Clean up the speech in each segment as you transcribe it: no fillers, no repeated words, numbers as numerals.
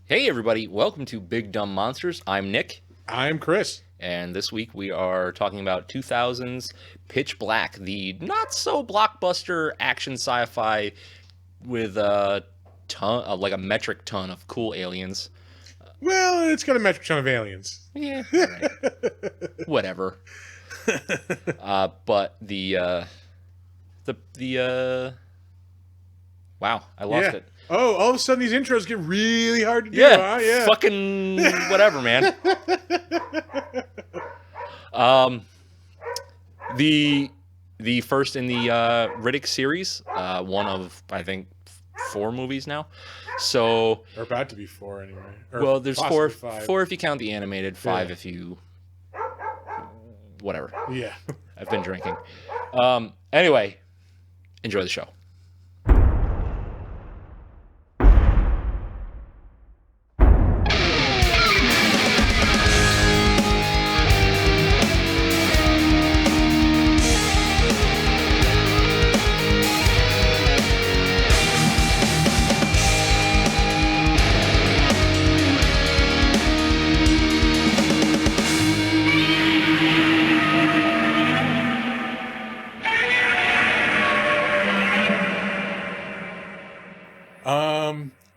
Hey everybody, welcome to Big Dumb Monsters. I'm Nick, I'm Chris. and this week we are talking about 2000's Pitch Black, the not so blockbuster action sci-fi with a ton, like a metric ton of cool aliens. Well, it's got a metric ton of aliens. Yeah, right. Whatever. But the wow, I lost it. Oh, all of a sudden these intros get really hard to do, Yeah, huh? Yeah. fucking whatever, man. The first in the Riddick series, one of I think 4 movies now. So, Or about to be 4 anyway. Or well, there's 4 5. 4 if you count the animated, 5 Yeah. if you whatever. Yeah. I've been drinking. Anyway, enjoy the show.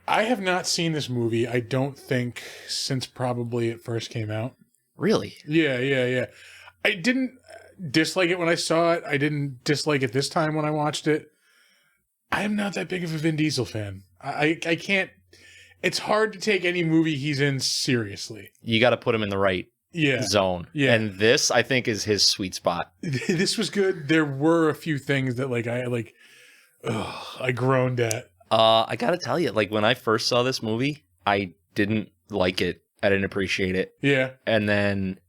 I have not seen this movie, I don't think, since probably it first came out. Really? Yeah. I didn't dislike it when I saw it. I didn't dislike it this time when I watched it. I am not that big of a Vin Diesel fan. I can't... It's hard to take any movie he's in seriously. You got to put him in the right zone. Yeah. And this, I think, is his sweet spot. This was good. There were a few things that I groaned at. I gotta tell you, like when I first saw this movie, I didn't like it. I didn't appreciate it. Yeah. And then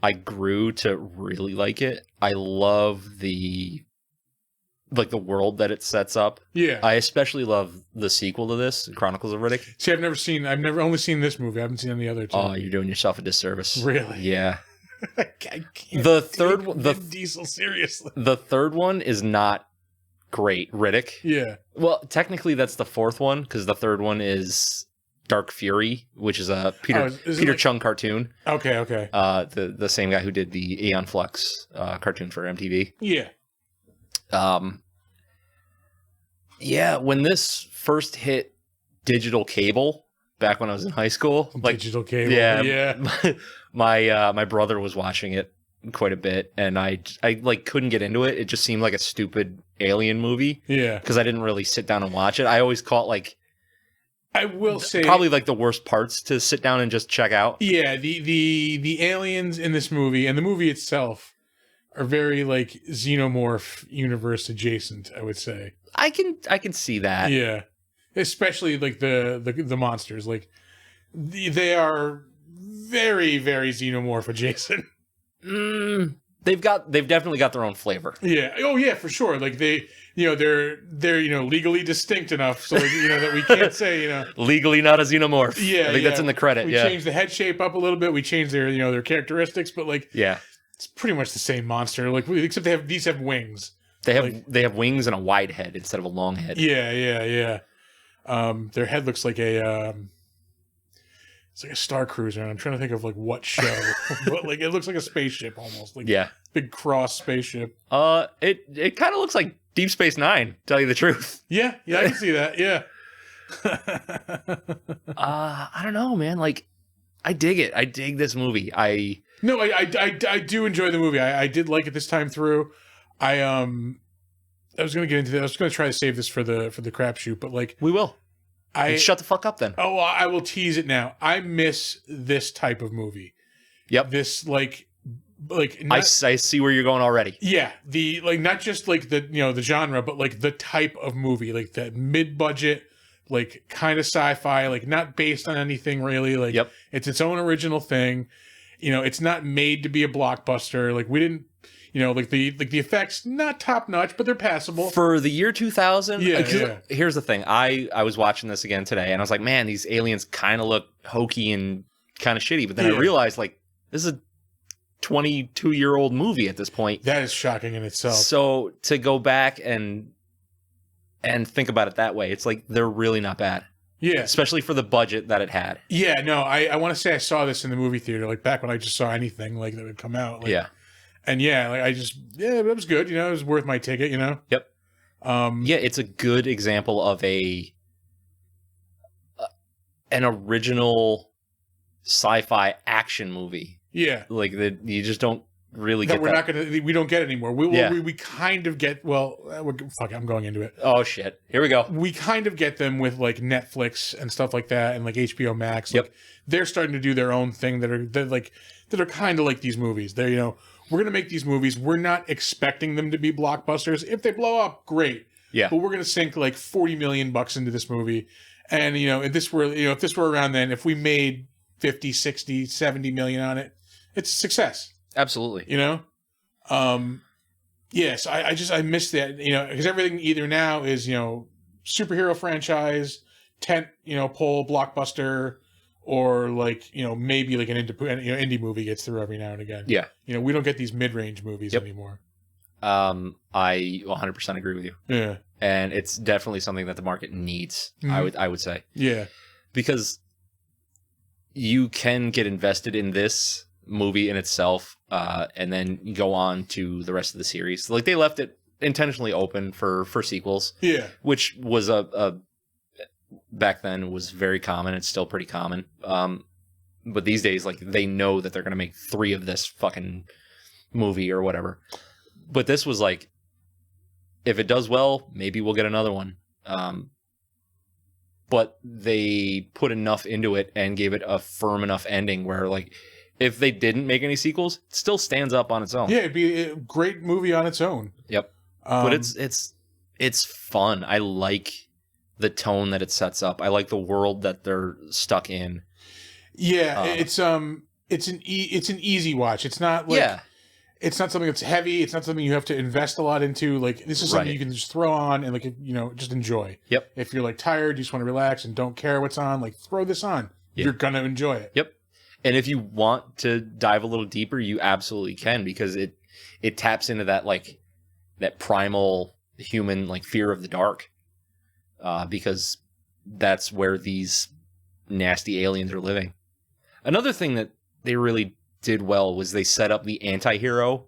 I grew to really like it. I love the world that it sets up. Yeah. I especially love the sequel to this, Chronicles of Riddick. See, I've never only seen this movie. I haven't seen any other two. Oh, you're doing yourself a disservice. Really? Yeah. I can't The third take one, Vin Diesel seriously. the third one is not great. Riddick. Yeah. Well, technically that's the fourth one because the third one is Dark Fury, which is a Peter Chung cartoon. Okay. The same guy who did the Aeon Flux cartoon for MTV. Yeah. Yeah, when this first hit digital cable back when I was in high school, Digital cable. yeah. my brother was watching it quite a bit, and I couldn't get into it. It just seemed like a stupid alien movie. Yeah. Because I didn't really sit down and watch it. I always caught I will say probably the worst parts to sit down and just check out. Yeah, the aliens in this movie and the movie itself are very xenomorph universe adjacent, I would say. I can see that. Yeah. Especially the monsters. They are very, very xenomorph adjacent. They've definitely got their own flavor. Yeah. Oh yeah, for sure. They're legally distinct enough so that we can't say, Legally not a xenomorph. Yeah. I think that's in the credit. We changed the head shape up a little bit. We changed their characteristics, but yeah. it's pretty much the same monster. Except these have wings. They have wings and a wide head instead of a long head. Yeah. Their head looks like it's like a Star Cruiser, and I'm trying to think of what show, but it looks like a spaceship almost. Big cross spaceship. It kind of looks like Deep Space Nine, to tell you the truth. Yeah, I can see that. Yeah. I don't know, man. I dig it. I dig this movie. I do enjoy the movie. I did like it this time through. I was going to get into that. I was going to try to save this for the crapshoot, but we will. Shut the fuck up then. Oh, I will tease it now. I miss this type of movie. Yep. This I see where you're going already. Yeah, the not just the genre, but the type of movie, that mid-budget, kind of sci-fi, not based on anything really. Yep. It's its own original thing. It's not made to be a blockbuster. We didn't. The effects not top notch, but they're passable for the year 2000. Yeah. Here's the thing: I was watching this again today, and I was like, man, these aliens kind of look hokey and kind of shitty. But then I realized this is a 22-year-old movie at this point. That is shocking in itself. So to go back and think about it that way, it's they're really not bad. Yeah. especially for the budget that it had. Yeah, no, I want to say I saw this in the movie theater, like back when I just saw anything like that would come out. Like, Yeah. And yeah, like it was good. It was worth my ticket. Yep. Yeah, it's a good example of an original sci-fi action movie. Yeah, Like that, you just don't really that get we're that. not gonna, we don't get anymore. We kind of get. Well, fuck it, I'm going into it. Oh shit! Here we go. We kind of get them with like Netflix and stuff like that, and like HBO Max. Yep. Like, they're starting to do their own thing that are kind of like these movies. They're we're gonna make these movies. We're not expecting them to be blockbusters. If they blow up, great. Yeah. But we're gonna sink like $40 million into this movie, and if this were around then, if we made 50, 60, 70 million on it, it's a success. Absolutely. Yes, I miss that, because everything either now is, superhero franchise, tent, pole blockbuster, or like, maybe like an indie movie gets through every now and again. Yeah. We don't get these mid-range movies anymore. I 100% agree with you. Yeah. And it's definitely something that the market needs. Mhm. I would say. Yeah. Because you can get invested in this movie in itself, and then go on to the rest of the series. Like they left it intentionally open for sequels. Yeah. Which was a back then was very common. It's still pretty common. But these days, like they know that they're gonna make 3 of this fucking movie or whatever. But this was like, if it does well, maybe we'll get another one. But they put enough into it and gave it a firm enough ending where, like, if they didn't make any sequels, it still stands up on its own. Yeah, it'd be a great movie on its own. Yep. But it's fun. I like the tone that it sets up. I like the world that they're stuck in. Yeah, it's an easy watch. It's not like it's not something that's heavy. It's not something you have to invest a lot into. Like this is something you can just throw on and like just enjoy. Yep. If you're like tired, you just want to relax and don't care what's on, like throw this on. Yeah. You're gonna enjoy it. Yep. And if you want to dive a little deeper, you absolutely can, because it taps into that like that primal human like fear of the dark. Because that's where these nasty aliens are living. Another thing that they really did well was they set up the anti-hero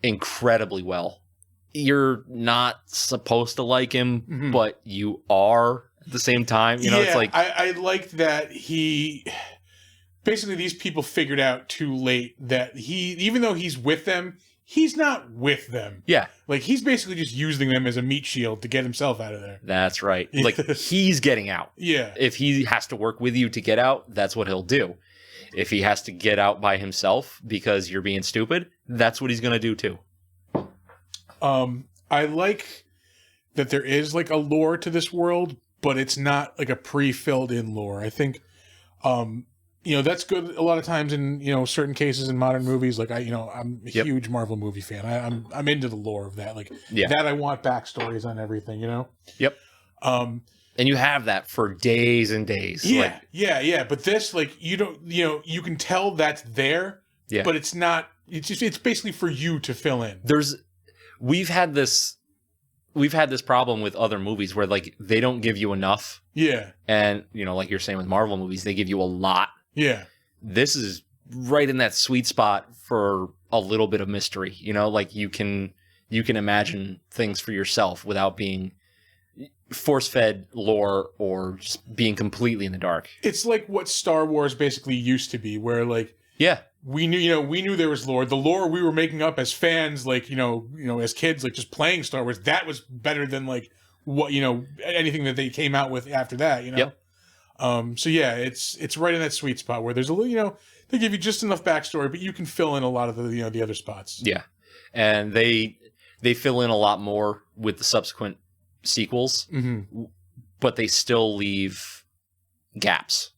incredibly well. You're not supposed to like him, but you are at the same time. It's like I liked that he basically these people figured out too late that even though he's with them, he's not with them. Yeah. Like he's basically just using them as a meat shield to get himself out of there. That's right. Like he's getting out. Yeah. If he has to work with you to get out, that's what he'll do. If he has to get out by himself because you're being stupid, that's what he's going to do too. I like that there is like a lore to this world, but it's not like a pre-filled in lore. I think, that's good a lot of times in, certain cases in modern movies. Like I'm a huge Marvel movie fan. I'm into the lore of that. Like that I want backstories on everything, Yep. And you have that for days and days. Yeah. But this, like, you don't, you can tell that's there, but it's not, it's basically for you to fill in. We've had this problem with other movies where like they don't give you enough. Yeah. And, like you're saying with Marvel movies, they give you a lot. Yeah. This is right in that sweet spot for a little bit of mystery, like you can imagine things for yourself without being force-fed lore or just being completely in the dark. It's like what Star Wars basically used to be, where like we knew there was lore. The lore we were making up as fans, like as kids, like just playing Star Wars, that was better than like what anything that they came out with after that. Yep. So yeah, it's right in that sweet spot where there's a little they give you just enough backstory, but you can fill in a lot of the the other spots. Yeah, and they fill in a lot more with the subsequent sequels, but they still leave gaps.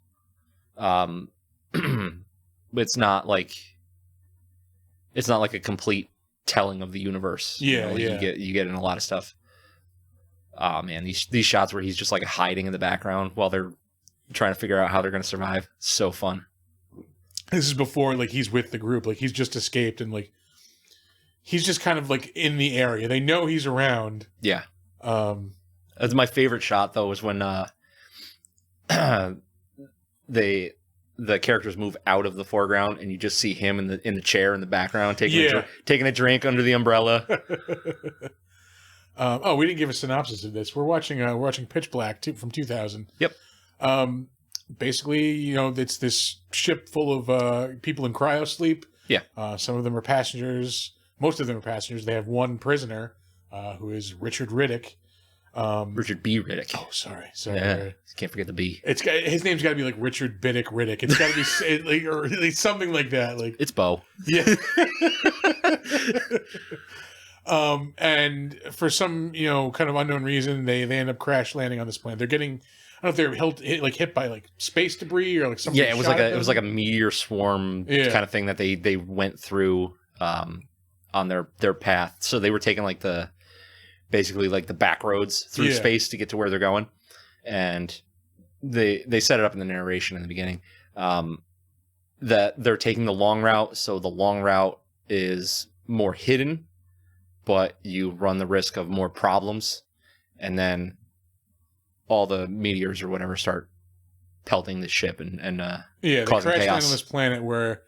It's not like a complete telling of the universe. Yeah, you get in a lot of stuff. Oh man, these shots where he's just like hiding in the background while they're trying to figure out how they're going to survive. So fun. This is before like he's with the group, like he's just escaped and like he's just kind of like in the area. They know he's around. Yeah. That's my favorite shot though, is when the characters move out of the foreground, and you just see him in the chair in the background taking a drink under the umbrella. We didn't give a synopsis of this. We're watching Pitch Black from 2000. Yep. Basically, it's this ship full of people in cryosleep. Yeah. Some of them are passengers. Most of them are passengers. They have one prisoner, who is Richard Riddick. Richard B. Riddick. Oh, sorry. Yeah, can't forget the B. His name's got to be like Richard Biddick Riddick. It's got to be or at least something like that. Like it's Bo. Yeah. And for some kind of unknown reason, they end up crash landing on this planet. They're getting, I don't know if they're hit by like space debris or like something. Yeah, it was like a meteor swarm kind of thing that they went through on their path. So they were taking like basically like the back roads through space to get to where they're going. And they set it up in the narration in the beginning that they're taking the long route. So the long route is more hidden, but you run the risk of more problems. And then all the meteors or whatever start pelting the ship and they causing crash land chaos on this planet where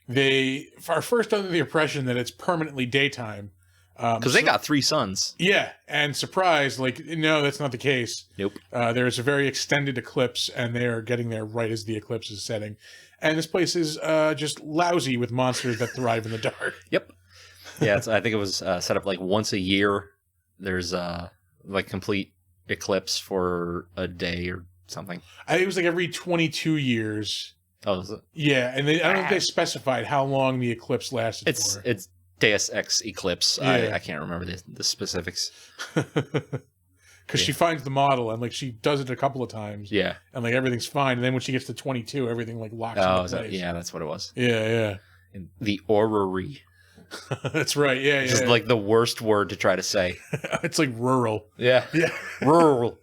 they are first under the impression that it's permanently daytime. Because they got 3 suns. Yeah, and surprise, no, that's not the case. Nope. There's a very extended eclipse, and they are getting there right as the eclipse is setting. And this place is just lousy with monsters that thrive in the dark. Yep. Yeah, I think it was set up like once a year. There's like complete eclipse for a day or something. I think it was like every 22 years. Oh, is it? Yeah, and I don't know if they specified how long the eclipse lasted for. It's Deus Ex Eclipse. Yeah. I can't remember the specifics. Because she finds the model and she does it a couple of times. Yeah. And everything's fine. And then when she gets to 22, everything locks into place. That's what it was. Yeah. And the orrery. That's right. Yeah. Which is like the worst word to try to say. It's like rural. Yeah. Yeah. Rural.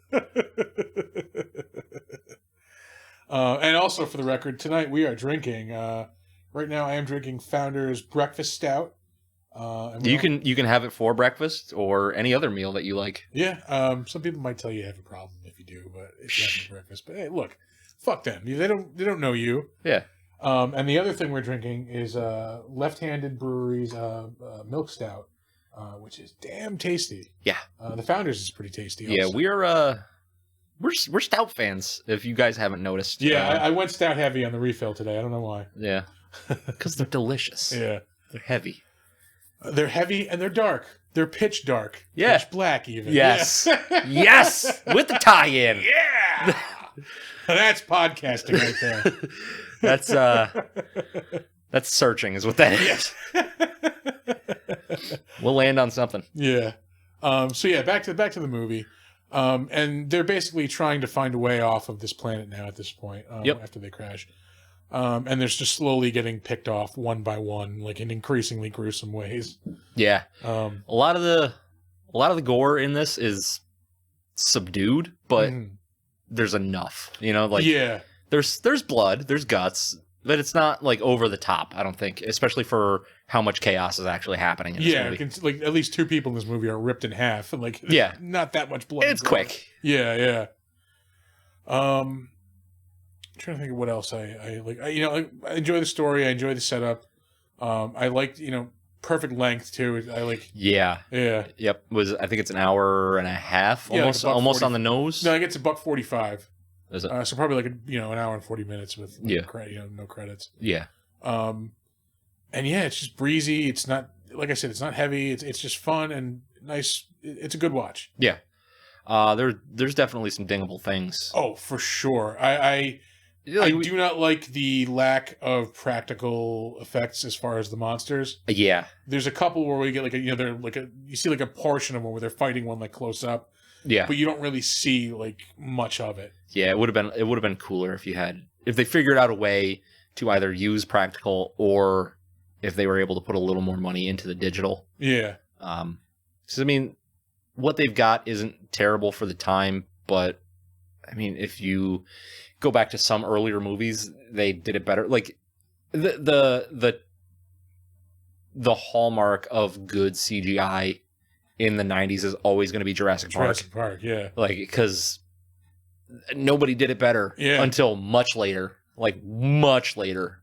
And also for the record, tonight we are drinking. Right now I am drinking Founder's Breakfast Stout. You can have it for breakfast or any other meal that you like. Yeah. Some people might tell you have a problem if you do, but if you have it for breakfast. But hey, look, fuck them. They don't know you. Yeah. And the other thing we're drinking is Left Handed Brewery's Milk Stout, which is damn tasty. Yeah. The Founder's is pretty tasty. Yeah, also. we're stout fans. If you guys haven't noticed. Yeah, I went stout heavy on the refill today. I don't know why. Yeah. Because they're delicious. Yeah. They're heavy. They're heavy and they're dark. They're pitch dark. Yeah. Pitch black even. Yes. Yeah. Yes. With the tie-in. Yeah. That's podcasting right there. That's searching is what that is. Yes. We'll land on something. Yeah. So yeah, back to the movie. And they're basically trying to find a way off of this planet now at this point. After they crash. And they're just slowly getting picked off one by one, in increasingly gruesome ways. Yeah. A lot of the gore in this is subdued, but there's enough. Yeah. There's blood, there's guts, but it's not over the top. I don't think, especially for how much chaos is actually happening in this movie. At least 2 people in this movie are ripped in half, and not that much blood. It's quick. Yeah. I'm trying to think of what else I like. I enjoy the story. I enjoy the setup. I liked, perfect length too. I like. Yeah. Yep. I think it's an hour and a half, almost on the nose. No, I think it's $1.45. Is it? So probably an hour and 40 minutes with no credits. Yeah. And it's just breezy. It's not, like I said, it's not heavy. It's just fun and nice. It's a good watch. Yeah. There's definitely some dingable things. Oh, for sure. I do not like the lack of practical effects as far as the monsters. Yeah. There's a couple where we get you see a portion of one where they're fighting one close up. Yeah. But you don't really see much of it. Yeah, it would have been cooler if they figured out a way to either use practical or if they were able to put a little more money into the digital. Yeah. So what they've got isn't terrible for the time, but if you go back to some earlier movies, they did it better. The hallmark of good CGI in the 90s is always going to be Jurassic Park. Jurassic Park, yeah. Because nobody did it better Yeah. until much later. Like, much later.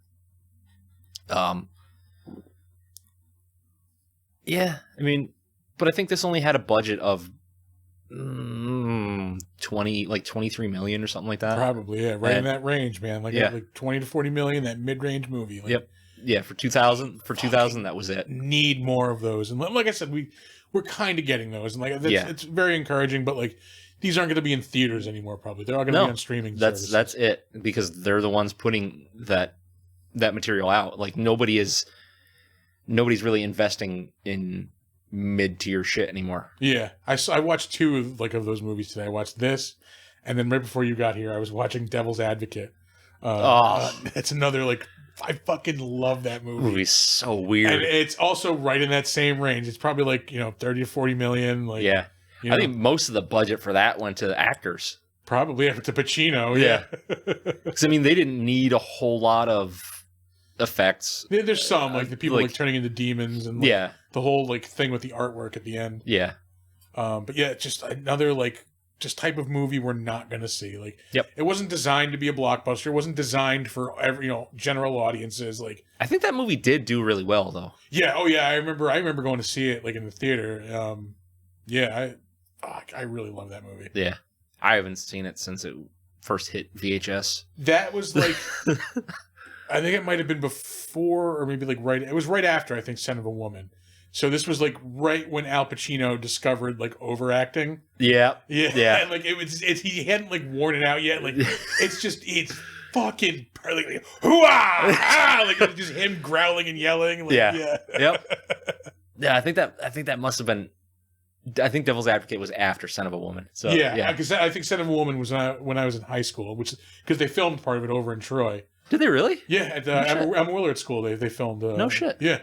Yeah, I mean, but I think this only had a budget of 23 million or something like that. Probably, yeah, right in that range, man. Like, Yeah. like 20 to 40 million, that mid-range movie. Like, Yep. Yeah, for 2000, that was it. need more of those. And like I said, we're kind of getting those, and like it's very encouraging. But like, these aren't going to be in theaters anymore. Probably they're all going to be on streaming. That's it, because they're the ones putting that material out. Like, nobody's really investing in mid-tier shit anymore. Yeah, I watched two of those movies today. I watched this, and then right before you got here, I was watching Devil's Advocate. It's another like, I fucking love that movie. Movie's so weird, and it's also right in that same range. It's probably like 30 to 40 million. Like, yeah, I think most of the budget for that went to the actors. Probably to Pacino. Yeah, because I mean, they didn't need a whole lot of effects. There's some like the people like turning into demons and like, the whole like thing with the artwork at the end. Yeah. But yeah, just another like just type of movie we're not gonna see. Like, it wasn't designed to be a blockbuster. It wasn't designed for every general audiences. Like, I think that movie did do really well though. Yeah. Oh yeah. I remember going to see it like in the theater. Yeah. I really love that movie. Yeah. I haven't seen it since it first hit VHS. That was like. I think it might have been before, or maybe like right. It was right after, I think, Son of a Woman. So this was like right when Al Pacino discovered like overacting. Yeah. And like he hadn't like worn it out yet. Like it's fucking like hoo-ah! Like it's just him growling and yelling. Like, Yep. Yeah, I think that must have been. I think Devil's Advocate was after Son of a Woman. So yeah, because I think Son of a Woman was when I was in high school, which because they filmed part of it over in Troy. Did they really? Yeah, at Emma Willard School, they filmed. No shit. Yeah.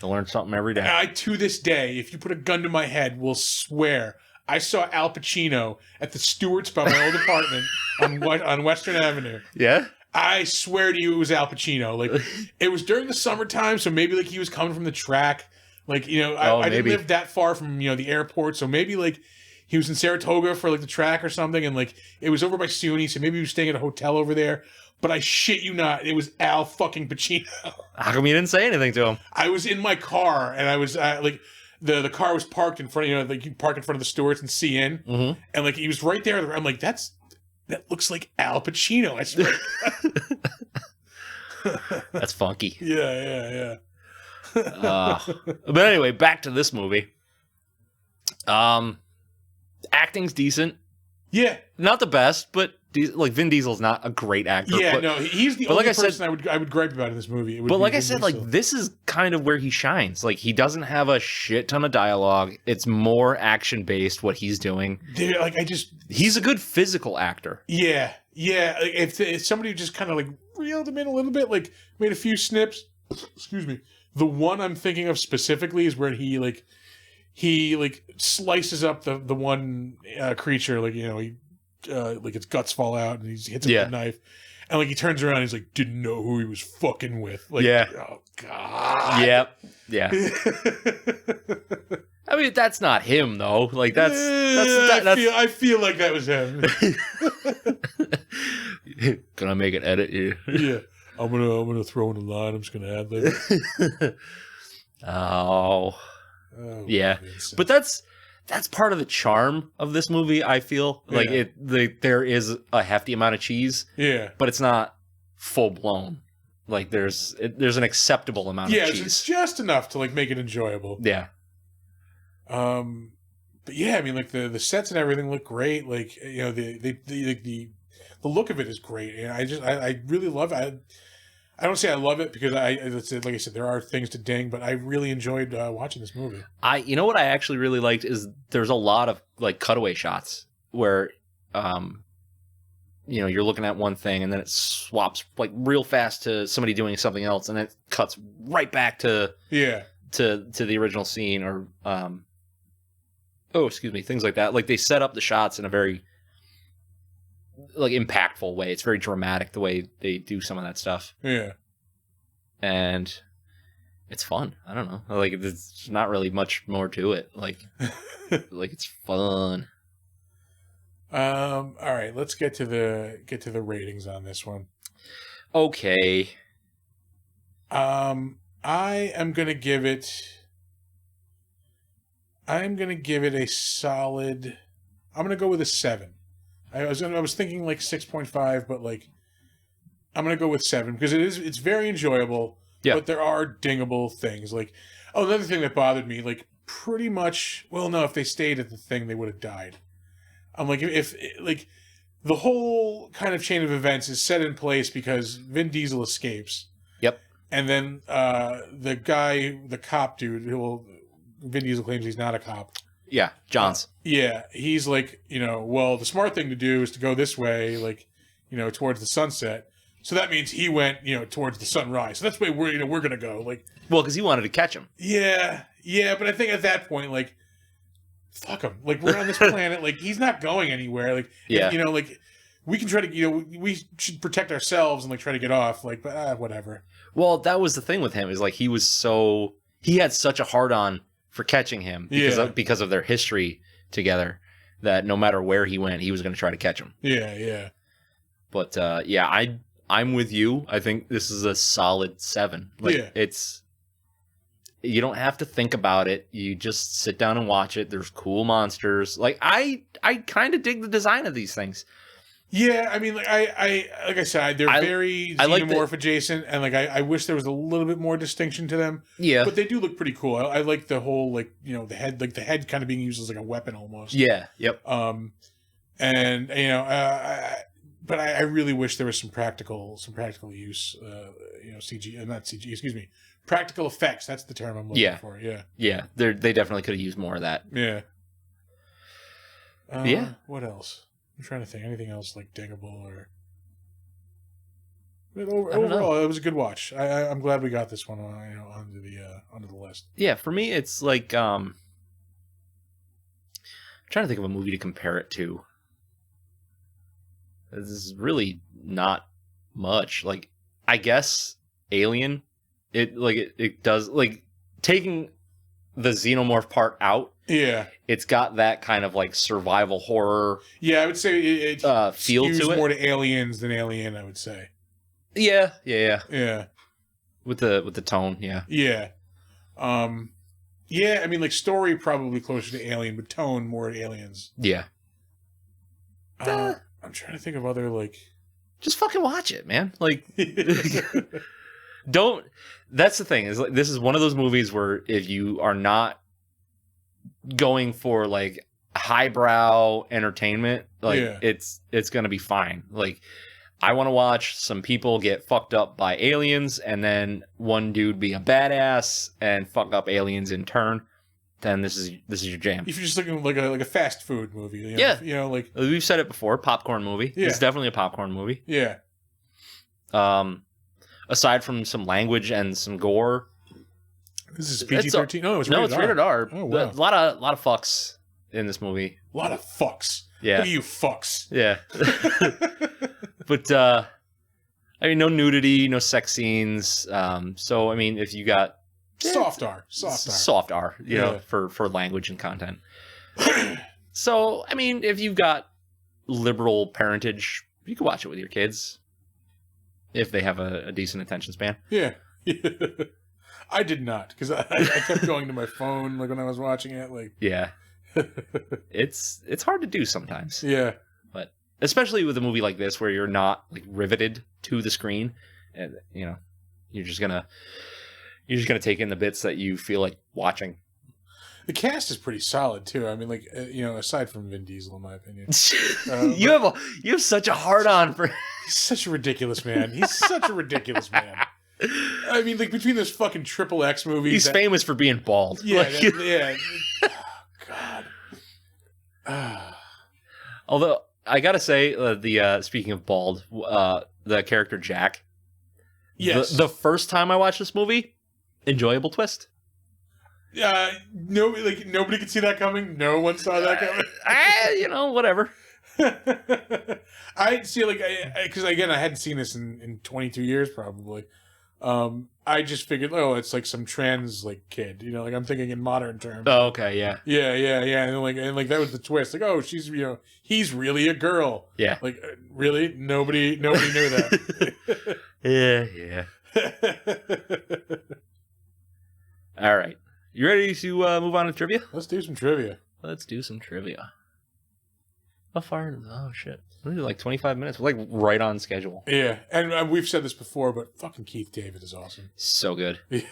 To learn something every day. I, to this day, if you put a gun to my head, will swear I saw Al Pacino at the Stewart's by my old apartment on Western Avenue. Yeah? I swear to you it was Al Pacino. Like, it was during the summertime, so maybe like he was coming from the track. Like, I didn't live that far from, the airport, so maybe like he was in Saratoga for like the track or something, and like it was over by SUNY, so maybe he was staying at a hotel over there. But I shit you not, it was Al fucking Pacino. How come you didn't say anything to him? I was in my car, and I was like, the car was parked in front, like you park in front of the Stewart's and CN, and like he was right there. I'm like, that looks like Al Pacino. I swear. That's funky. Yeah. But anyway, back to this movie. Acting's decent. Yeah, not the best, but like Vin Diesel's not a great actor. Yeah, no, he's the only person I would gripe about in this movie. But like I said, like this is kind of where he shines. Like he doesn't have a shit ton of dialogue. It's more action based what he's doing. Dude, like he's a good physical actor. Yeah. Like, if somebody just kind of like reeled him in a little bit, like made a few snips. Excuse me. The one I'm thinking of specifically is where he slices up the one creature, like he like its guts fall out and he hits him with a knife, and like he turns around and he's like, didn't know who he was fucking with. Like, oh god. Yeah. I mean, that's not him though. Like I feel like that was him. Can I make an edit here? Yeah. I'm gonna throw in a line. I'm just gonna add later. Oh, yeah. But that's part of the charm of this movie. I feel like there is a hefty amount of cheese. Yeah, but it's not full blown. Like there's an acceptable amount of cheese. Yeah, it's just enough to like make it enjoyable. Yeah. But yeah, I mean, like the sets and everything look great. Like the look of it is great, and I really love it. I don't say I love it because like I said, there are things to ding, but I really enjoyed watching this movie. You know what I actually really liked is there's a lot of like cutaway shots where, you're looking at one thing and then it swaps like real fast to somebody doing something else, and it cuts right back to the original scene or things like that. Like they set up the shots in a very like impactful way. It's very dramatic the way they do some of that stuff. Yeah. And it's fun. I don't know. Like there's not really much more to it. Like like it's fun. All right, let's get to the ratings on this one. Okay. I am gonna give it a solid. I'm gonna go with a 7. I was thinking like 6.5, but like I'm gonna go with 7 because it's very enjoyable. Yeah. But there are dingable things. Like, oh, another thing that bothered me, like pretty much. Well, no, if they stayed at the thing, they would have died. I'm like, if like the whole kind of chain of events is set in place because Vin Diesel escapes. Yep. And then the cop dude, Vin Diesel claims he's not a cop. Yeah, Johns. Yeah, he's like, well, the smart thing to do is to go this way, like, towards the sunset. So that means he went, towards the sunrise. So that's the way we're gonna go. Like, well, because he wanted to catch him. Yeah, but I think at that point, like, fuck him. Like, we're on this planet. Like, he's not going anywhere. Like, yeah, like, we can try to, we should protect ourselves and like try to get off. Like, but whatever. Well, that was the thing with him is like he had such a hard on for catching him because of their history together that no matter where he went, he was going to try to catch him. Yeah. But I'm with you. I think this is a solid 7. Like you don't have to think about it. You just sit down and watch it. There's cool monsters. Like I kind of dig the design of these things. Yeah, I mean, like I said, they're very xenomorph adjacent, and like I wish there was a little bit more distinction to them. Yeah, but they do look pretty cool. I like the whole the head kind of being used as like a weapon almost. Yeah. Yep. And but I really wish there was some practical use. CG, not CG. Excuse me, practical effects. That's the term I'm looking for. Yeah. Yeah, they definitely could have used more of that. Yeah. Yeah. What else? I'm trying to think. Anything else like dingable or... But overall, it was a good watch. I'm glad we got this one onto the list. Yeah, for me, it's like I'm trying to think of a movie to compare it to. This is really not much. Like, I guess Alien. It does like taking the xenomorph part out. Yeah, it's got that kind of like survival horror. Yeah, I would say it feel to it more to Aliens than Alien. I would say. Yeah. With the tone, yeah. Yeah. I mean, like story probably closer to Alien, but tone more to Aliens. Yeah. I'm trying to think of other like. Just fucking watch it, man. Like, don't. That's the thing is like this is one of those movies where if you are not going for like highbrow entertainment, like it's gonna be fine. Like I want to watch some people get fucked up by aliens and then one dude be a badass and fuck up aliens in turn. Then this is your jam. If you're just looking like a fast food movie, like we've said it before, popcorn movie. Yeah. It's definitely a popcorn movie. Yeah. Aside from some language and some gore. This is PG-13. No, it's rated R. Oh, wow. A lot of fucks in this movie. A lot of fucks. Yeah. Look at you fucks. Yeah. But I mean, no nudity, no sex scenes. So I mean, if you got soft R, you know, for language and content. So I mean, if you've got liberal parentage, you can watch it with your kids if they have a decent attention span. Yeah. I did not because I kept going to my phone like when I was watching it. Like, yeah, it's hard to do sometimes. Yeah, but especially with a movie like this where you're not like riveted to the screen, and you know, you're just gonna take in the bits that you feel like watching. The cast is pretty solid too. I mean, like aside from Vin Diesel, in my opinion, you have such a hard on for. He's such a ridiculous man. He's such a ridiculous man. I mean, like between those fucking XXX movies, he's famous for being bald. Yeah, yeah. Oh, God. Although I gotta say, speaking of bald, the character Jack. Yes. The first time I watched this movie, enjoyable twist. Nobody could see that coming. No one saw that coming. Whatever. I see, because again, I hadn't seen this in 22 years probably. I just figured, oh, it's like some trans like kid, you know, like I'm thinking in modern terms. Oh, okay, yeah. Yeah, and like that was the twist. Like, oh, she's, you know, he's really a girl. Yeah. Like, really? Nobody knew that. Yeah. All right. You ready to move on to trivia? Let's do some trivia. Let's do some trivia. How far? Oh, shit. We're like 25 minutes. We're like right on schedule. Yeah, and we've said this before, but fucking Keith David is awesome. So good. Not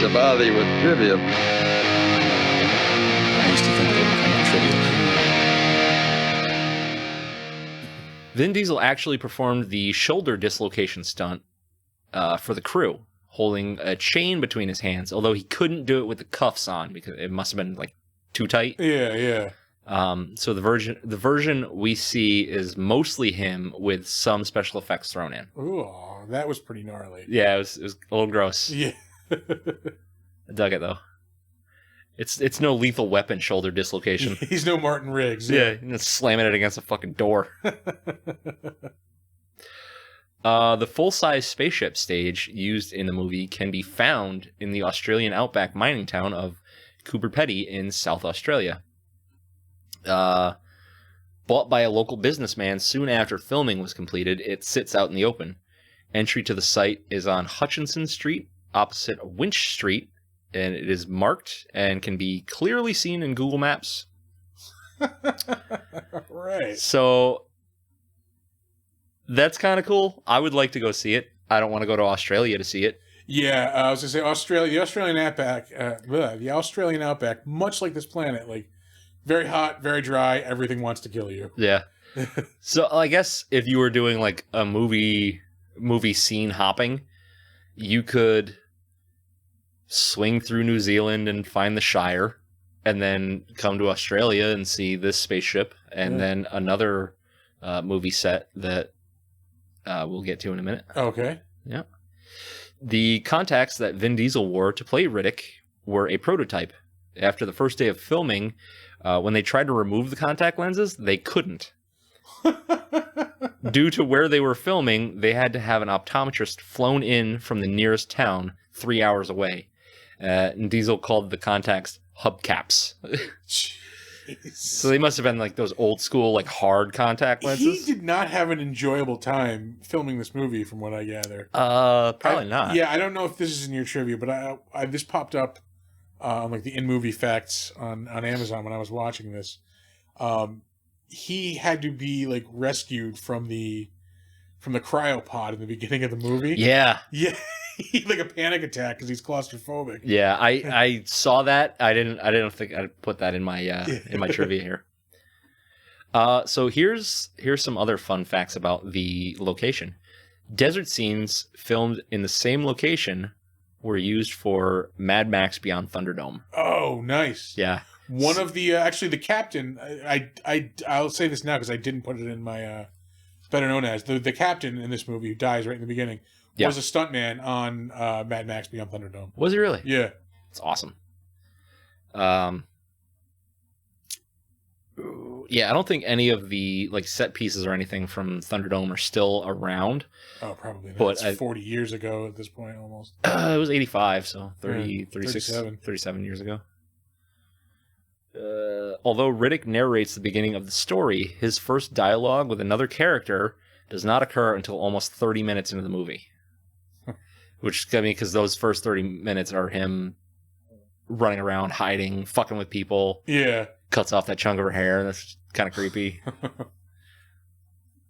to bother you with trivia. I used to think they were kind of trivial. Vin Diesel actually performed the shoulder dislocation stunt for the crew, holding a chain between his hands, although he couldn't do it with the cuffs on because it must have been like too tight. Yeah. So the version we see is mostly him with some special effects thrown in. Ooh, that was pretty gnarly. Yeah, it was a little gross. Yeah. I dug it though. It's no Lethal Weapon shoulder dislocation. He's no Martin Riggs. Yeah, you're slamming it against a fucking door. The full-size spaceship stage used in the movie can be found in the Australian outback mining town of Coober Pedy in South Australia. Bought by a local businessman soon after filming was completed, it sits out in the open. Entry to the site is on Hutchinson Street, opposite Winch Street, and it is marked and can be clearly seen in Google Maps. Right. So that's kind of cool. I would like to go see it. I don't want to go to Australia to see it. Yeah, I was gonna say the Australian outback, much like this planet, like very hot, very dry. Everything wants to kill you. Yeah. So I guess if you were doing like a movie scene hopping, you could swing through New Zealand and find the Shire, and then come to Australia and see this spaceship, and then another movie set that we'll get to in a minute. Okay. Yeah. The contacts that Vin Diesel wore to play Riddick were a prototype. After the first day of filming, when they tried to remove the contact lenses, they couldn't. Due to where they were filming, they had to have an optometrist flown in from the nearest town 3 hours away. And Diesel called the contacts hubcaps. So they must have been like those old school, like hard contact lenses. He did not have an enjoyable time filming this movie, from what I gather. Probably not. Yeah, I don't know if this is in your trivia, but I this popped up on like the in-movie facts on Amazon when I was watching this. He had to be like rescued from the cryopod in the beginning of the movie. Yeah. Yeah. He had like a panic attack because he's claustrophobic. Yeah, I saw that. I didn't think I'd put that in my trivia here. So here's some other fun facts about the location. Desert scenes filmed in the same location were used for Mad Max Beyond Thunderdome. Oh, nice. Yeah. One of the actually the captain. I'll say this now because I didn't put it in my better known as the captain in this movie who dies right in the beginning. Yeah. Was a stuntman on Mad Max Beyond Thunderdome. Was he really? Yeah. It's awesome. Yeah, I don't think any of the like set pieces or anything from Thunderdome are still around. Oh, probably not. But it's 40 years ago at this point, almost. It was 85, so 30, 37 years ago. Although Riddick narrates the beginning of the story, his first dialogue with another character does not occur until almost 30 minutes into the movie. Which, I mean, because those first 30 minutes are him running around, hiding, fucking with people. Yeah. Cuts off that chunk of her hair. That's kind of creepy.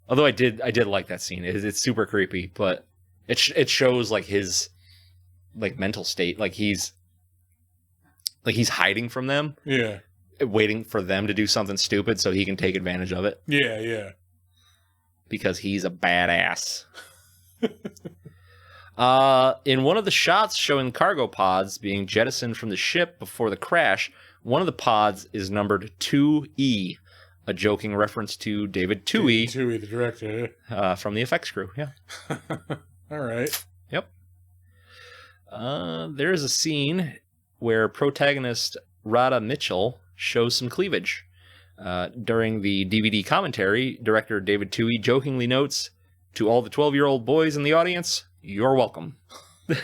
Although I did like that scene. It's super creepy, but it shows like his like mental state. Like he's hiding from them. Yeah. Waiting for them to do something stupid so he can take advantage of it. Yeah. Because he's a badass. In one of the shots showing cargo pods being jettisoned from the ship before the crash, one of the pods is numbered 2E, a joking reference to David Twohy. Twohy, the director. From the effects crew, yeah. All right. Yep. There is a scene where protagonist Ronda Mitchell shows some cleavage. During the DVD commentary, director David Twohy jokingly notes, "To all the 12-year-old boys in the audience, you're welcome." This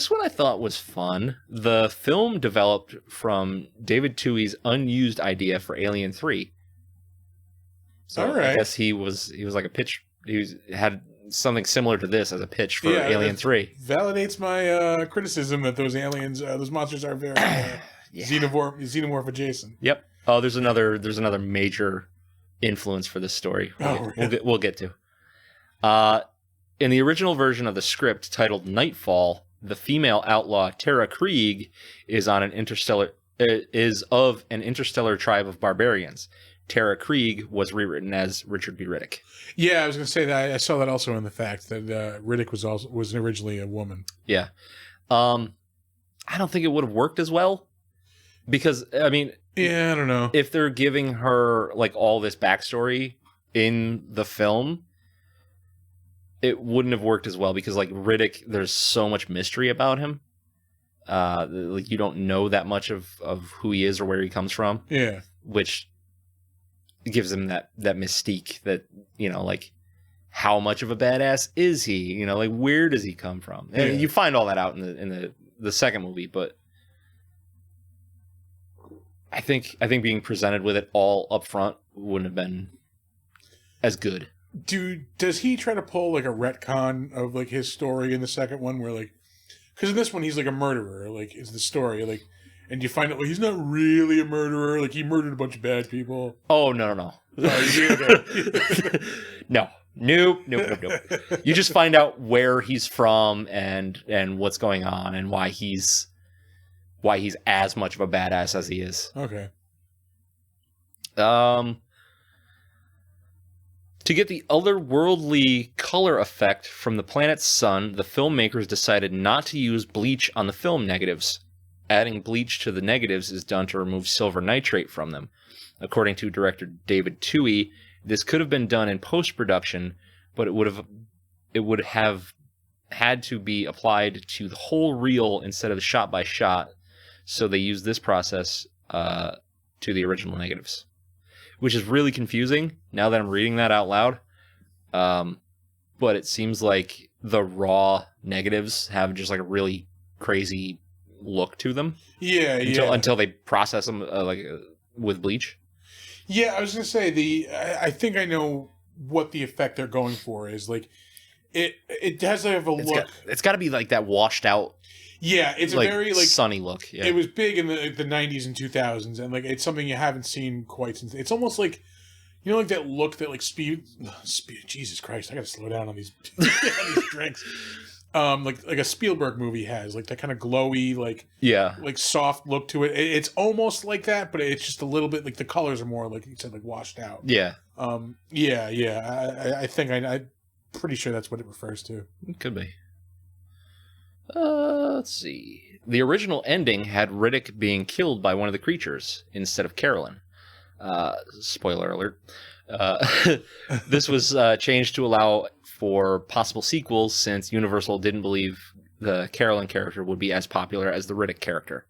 one I thought was fun. The film developed from David Twohy's unused idea for Alien 3. So All right. I guess he was like a pitch. Had something similar to this as a pitch for Alien 3. Validates my criticism that those aliens, those monsters are very xenomorph adjacent. Yep. Oh, there's another major influence for this story. We'll get to. In the original version of the script titled Nightfall, the female outlaw Tara Krieg is of an interstellar tribe of barbarians. Tara Krieg was rewritten as Richard B. Riddick. Yeah, I was going to say that. I saw that also in the fact that Riddick was originally a woman. Yeah. I don't think it would have worked as well because, I mean... Yeah, I don't know. If they're giving her, like, all this backstory in the film, it wouldn't have worked as well because, like, Riddick, there's so much mystery about him. Like, you don't know that much of who he is or where he comes from. Yeah. Which gives him that mystique that, you know, like, how much of a badass is he? You know, like, where does he come from? Yeah. And you find all that out in the second movie, but I think being presented with it all up front wouldn't have been as good. Does he try to pull like a retcon of like his story in the second one where like, because in this one he's like a murderer, like is the story, like, and you find out like he's not really a murderer, like he murdered a bunch of bad people. Oh no. No. Nope. You just find out where he's from and what's going on and why he's as much of a badass as he is. Okay. To get the otherworldly color effect from the planet's sun, the filmmakers decided not to use bleach on the film negatives. Adding bleach to the negatives is done to remove silver nitrate from them. According to director David Twohy, this could have been done in post-production, but it would have had to be applied to the whole reel instead of the shot by shot. So they used this process to the original negatives, which is really confusing now that I'm reading that out loud. But it seems like the raw negatives have just like a really crazy look to them. Yeah, until they process them with bleach. Yeah, I was gonna say I think I know what the effect they're going for is. Like, it has to have a look. It's got to be like that washed out. Yeah, it's like, a very like sunny look. Yeah. It was big in the 90s and 2000s, and like it's something you haven't seen quite since. It's almost like, you know, like that look that like speed. Jesus Christ, I gotta slow down on these on these drinks. Like a Spielberg movie has, like that kind of glowy, like soft look to it. It's almost like that, but it's just a little bit like the colors are more like you said, like washed out. Yeah. I think I'm pretty sure that's what it refers to. It could be. Let's see. The original ending had Riddick being killed by one of the creatures instead of Carolyn. Spoiler alert. This was changed to allow for possible sequels since Universal didn't believe the Carolyn character would be as popular as the Riddick character.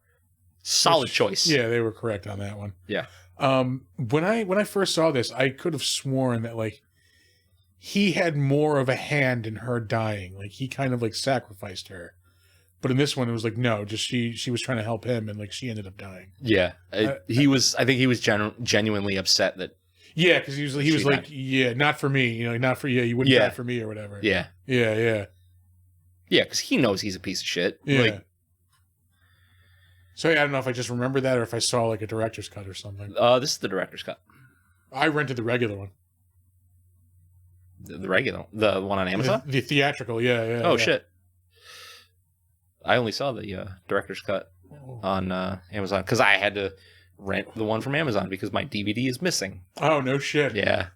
Solid choice. Yeah, they were correct on that one. Yeah. When I first saw this, I could have sworn that like he had more of a hand in her dying. Like he kind of like sacrificed her. But in this one, it was like, no, just she was trying to help him, and like she ended up dying. Yeah, I think he was genuinely upset that. Yeah, because he was like, yeah, not for me, you know, not for you. You wouldn't die for me or whatever. Yeah, because he knows he's a piece of shit. Yeah. Like, so I don't know if I just remember that or if I saw like a director's cut or something. This is the director's cut. I rented the regular one. The regular, the one on Amazon. The theatrical, yeah. Oh shit. I only saw the director's cut on Amazon because I had to rent the one from Amazon because my DVD is missing. Oh, no shit. Yeah.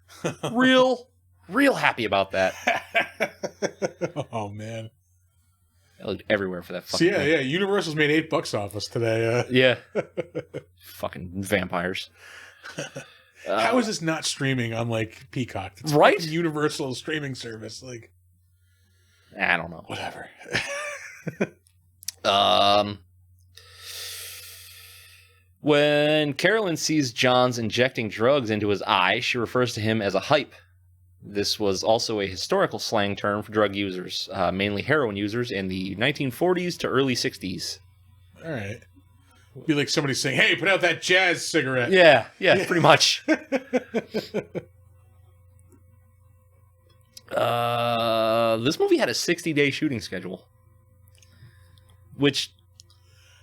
real happy about that. Oh, man. I looked everywhere for that fucking thing. Yeah. Universal's made $8 off us today. Yeah. Fucking vampires. How is this not streaming on, like, Peacock? It's right? Universal streaming service. Like, I don't know. Whatever. When Carolyn sees John's injecting drugs into his eye, she refers to him as a hype. This was also a historical slang term for drug users, mainly heroin users, in the 1940s to early 60s. All right. Be like somebody saying, "Hey, put out that jazz cigarette." Yeah, pretty much. This movie had a 60-day shooting schedule, which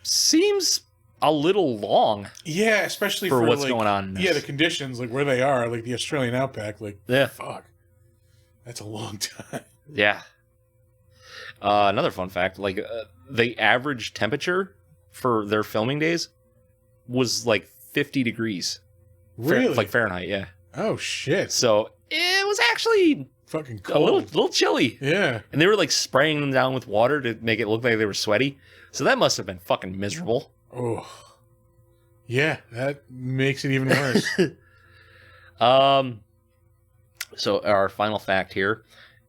seems a little long. Yeah, especially for what's like, going on in this. Yeah, the conditions, like where they are, like the Australian outback, like fuck, that's a long time. Yeah. Another fun fact, like the average temperature for their filming days was like 50 degrees. Really? Like Fahrenheit, yeah. Oh shit. So it was actually fucking a cold. little chilly. Yeah. And they were like spraying them down with water to make it look like they were sweaty. So that must have been fucking miserable. Oh. Yeah, that makes it even worse. So our final fact here.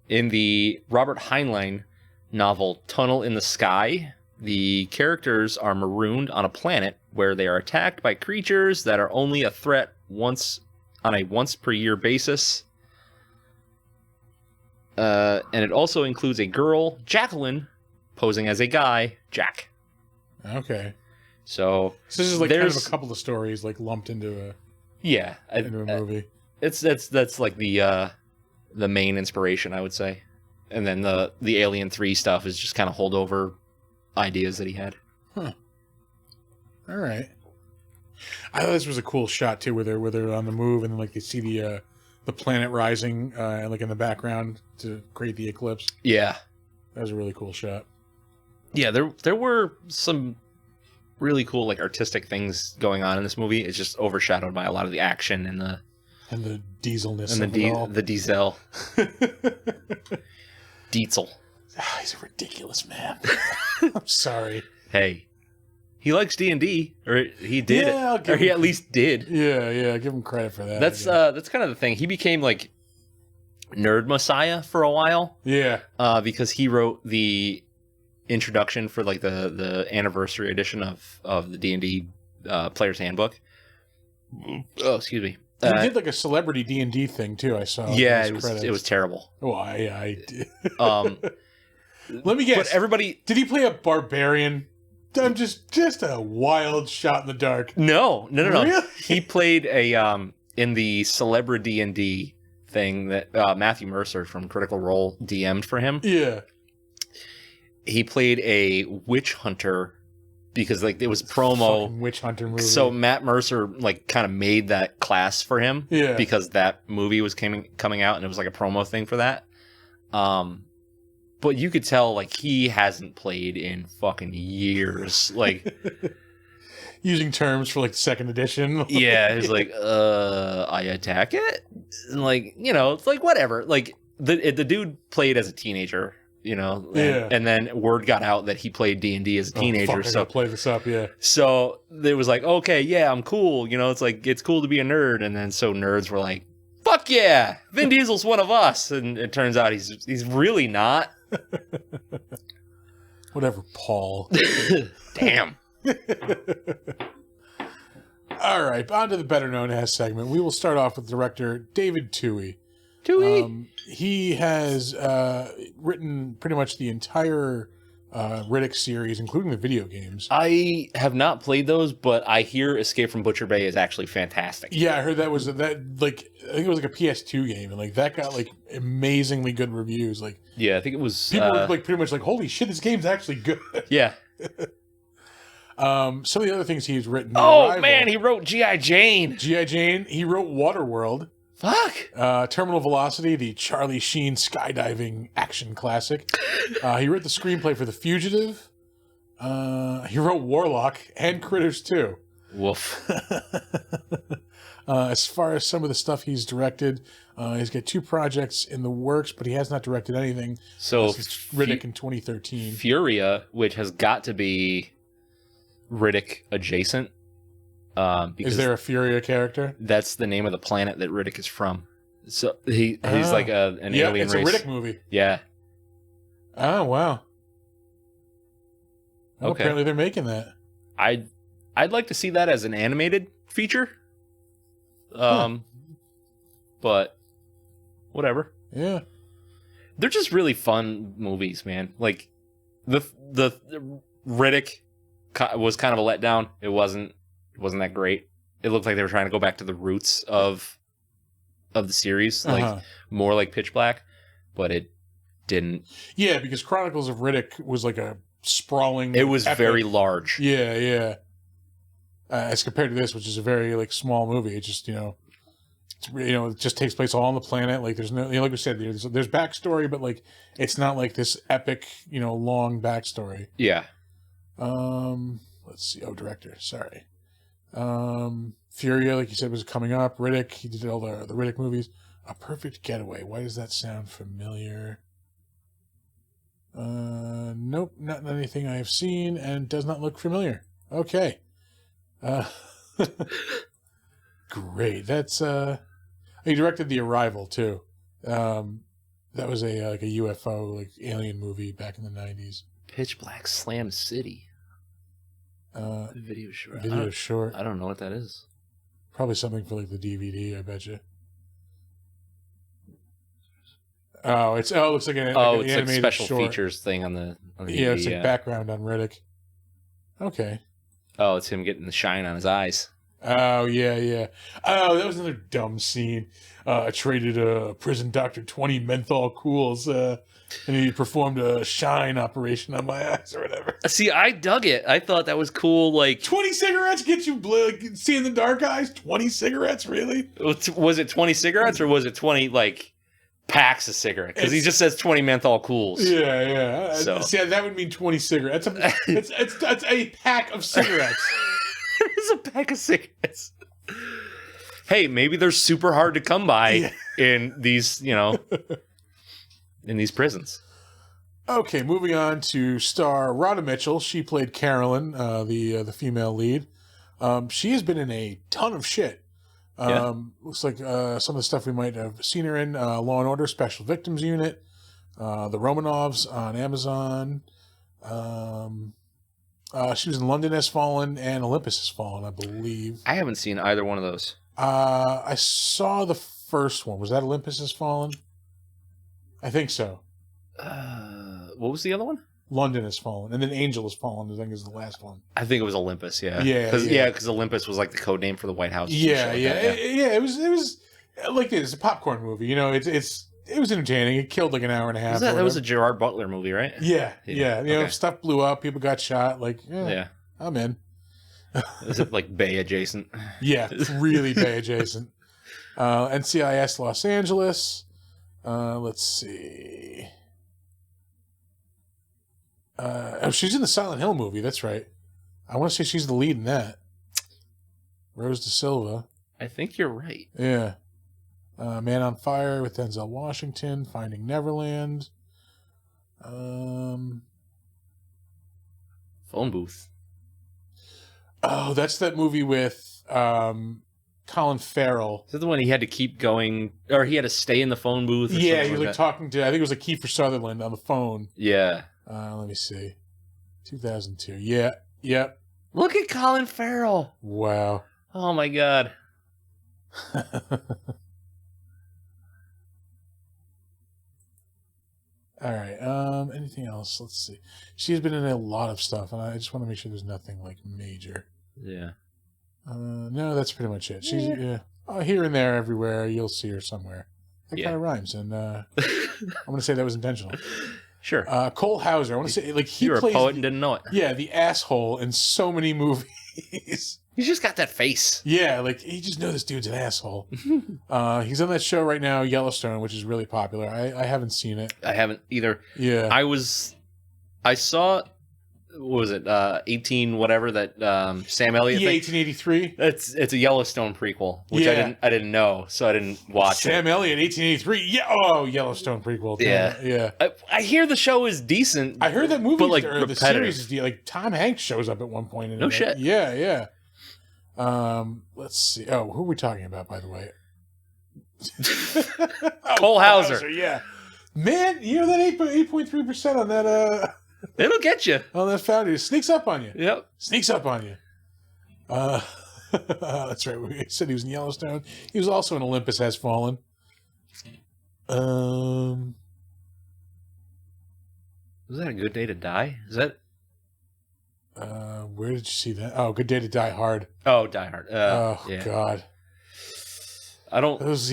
In the Robert Heinlein novel Tunnel in the Sky, the characters are marooned on a planet where they are attacked by creatures that are only a threat once per year basis. And it also includes a girl, Jacqueline, posing as a guy, Jack. Okay. So this is like kind of a couple of stories like lumped into a movie. That's like the main inspiration, I would say. And then the Alien 3 stuff is just kind of holdover ideas that he had. Huh. All right. I thought this was a cool shot too, where they're on the move and then like you see the planet rising like in the background to create the eclipse. Yeah. That was a really cool shot. Yeah, there were some really cool like artistic things going on in this movie. It's just overshadowed by a lot of the action and the dieselness and the diesel. Diesel. He's a ridiculous man. I'm sorry. Hey, he likes D&D, or he did, or he at least did. Yeah, give him credit for that. That's kind of the thing. He became like nerd messiah for a while. Yeah. Because he wrote the introduction for like the anniversary edition of the D&D Player's Handbook. Oh, excuse me. He did like a celebrity D&D thing too. I saw. Yeah, it was terrible. Oh, I did. Let me guess. But everybody, did he play a barbarian? I'm just a wild shot in the dark. No. Really? He played a in the celebrity D&D thing that Matthew Mercer from Critical Role DM'd for him. Yeah. He played a witch hunter because like it was promo witch hunter movie. So Matt Mercer like kind of made that class for him. Yeah. Because that movie was coming out and it was like a promo thing for that. But you could tell like he hasn't played in fucking years. Like using terms for like second edition. Yeah, he's like, I attack it? And like, it's like whatever. Like the dude played as a teenager. And then word got out that he played D&D as a teenager. I gotta play this up, yeah. So it was like, okay, yeah, I'm cool. It's like, it's cool to be a nerd. And then so nerds were like, fuck yeah, Vin Diesel's one of us. And it turns out he's really not. Whatever, Paul. Damn. All right, on to the better known as segment. We will start off with director David Twohy. He has written pretty much the entire Riddick series, including the video games. I have not played those, but I hear Escape from Butcher Bay is actually fantastic. Yeah, I heard I think it was like a PS2 game, and like that got like amazingly good reviews. Like, yeah, I think it was. People were like pretty much like, "Holy shit, this game's actually good." Yeah. Some of the other things he's written. Oh man, he wrote G.I. Jane. G.I. Jane. He wrote Waterworld. Fuck. Terminal Velocity, the Charlie Sheen skydiving action classic. He wrote the screenplay for The Fugitive. He wrote Warlock and Critters 2. Woof. As far as some of the stuff he's directed, he's got 2 projects in the works, but he has not directed anything since Riddick in 2013. Furia, which has got to be Riddick adjacent. Is there a Furia character? That's the name of the planet that Riddick is from. So he's like an alien race. Yeah, it's a Riddick movie. Yeah. Oh, wow. Well, Okay. Apparently they're making that. I I'd like to see that as an animated feature. But whatever. Yeah. They're just really fun movies, man. Like the Riddick was kind of a letdown. It wasn't that great. It looked like they were trying to go back to the roots of the series, like more like Pitch Black, but it didn't. Yeah, because Chronicles of Riddick was like a sprawling. It was epic. very large. Yeah, yeah. As compared to this, which is a very like small movie, it just it just takes place all on the planet. Like there's no, like we said, there's backstory, but like it's not like this epic, long backstory. Yeah. Let's see. Oh, director. Sorry. Furia, like you said, was coming up. Riddick, he did all the Riddick movies. A Perfect Getaway. Why does that sound familiar? Nope, not anything I have seen, and does not look familiar. Okay. Great. That's he directed The Arrival too. That was a UFO alien movie back in the 90s. Pitch Black Slam City. Video short. Video short. I don't know what that is. Probably something for the DVD, I bet you. Oh, it looks like an it's animated like special short. features thing on the DVD, yeah, it's like background on Riddick. Okay. Oh, it's him getting the shine on his eyes. Oh, yeah. Oh, that was another dumb scene. I traded a prison doctor 20 menthol cools, and he performed a shine operation on my eyes or whatever. See, I dug it. I thought that was cool. 20 cigarettes get you see in the dark eyes? 20 cigarettes, really? Was it 20 cigarettes or was it 20, packs of cigarettes? Because he just says 20 menthol cools. Yeah. So. See, that would mean 20 cigarettes. It's a pack of cigarettes. It's a pack of cigarettes. Hey, maybe they're super hard to come by in these, in these prisons. Okay, moving on to star Ronda Mitchell. She played Carolyn, the female lead. She has been in a ton of shit. Looks like some of the stuff we might have seen her in. Law and Order Special Victims Unit, The Romanovs on Amazon. She was in London Has Fallen and Olympus Has Fallen, I believe. I haven't seen either one of those. I saw the first one. Was that Olympus Has Fallen? I think so. What was the other one? London Has Fallen, and then Angel Has Fallen. I think is the last one. I think it was Olympus. Yeah. Yeah. Because Olympus was the code name for the White House. Yeah. It was like this. It's a popcorn movie. It was entertaining. It killed an hour and a half. That was a Gerard Butler movie, right? Yeah. Okay. Stuff blew up. People got shot. I'm in. Is it Bay adjacent? Yeah, really Bay adjacent. NCIS Los Angeles. Let's see. She's in the Silent Hill movie. That's right. I want to say she's the lead in that. Rose Da Silva. I think you're right. Yeah. Man on Fire with Denzel Washington. Finding Neverland. Phone Booth. Oh, that's that movie with Colin Farrell. Is that the one he had to keep going, or he had to stay in the phone booth? Yeah, he was talking to, I think it was Kiefer Sutherland on the phone. Yeah. Let me see. 2002. Yeah. Yep. Look at Colin Farrell. Wow. Oh my God. All right. Anything else? Let's see. She's been in a lot of stuff, and I just want to make sure there's nothing major. Yeah. No, that's pretty much it. She's here and there, everywhere. You'll see her somewhere. That kind of rhymes, and I'm going to say that was intentional. Sure. Cole Hauser. I want to say you're a poet and didn't know it. Yeah, the asshole in so many movies. He's just got that face. Yeah, you just know this dude's an asshole. He's on that show right now, Yellowstone, which is really popular. I haven't seen it. I haven't either. Yeah. I saw, what was it, 18 whatever, that Sam Elliott thing? 1883. It's a Yellowstone prequel, which I didn't know, so I didn't watch Sam Elliott, 1883. Yeah. Oh, Yellowstone prequel. Yeah. I hear the show is decent. I heard that movie, but the series is Tom Hanks shows up at one point in it. No shit. Yeah. Let's see. Oh, who are we talking about, by the way? Cole Hauser. Yeah. Man, that 8.3% on that it'll get you. On that Foundry. Sneaks up on you. Yep. Sneaks up on you. That's right. We said he was in Yellowstone. He was also in Olympus Has Fallen. Was that A Good Day to Die? Is that? Where did you see that? Oh, Good Day to Die Hard. Oh, Die Hard. Oh yeah. God. I don't. Those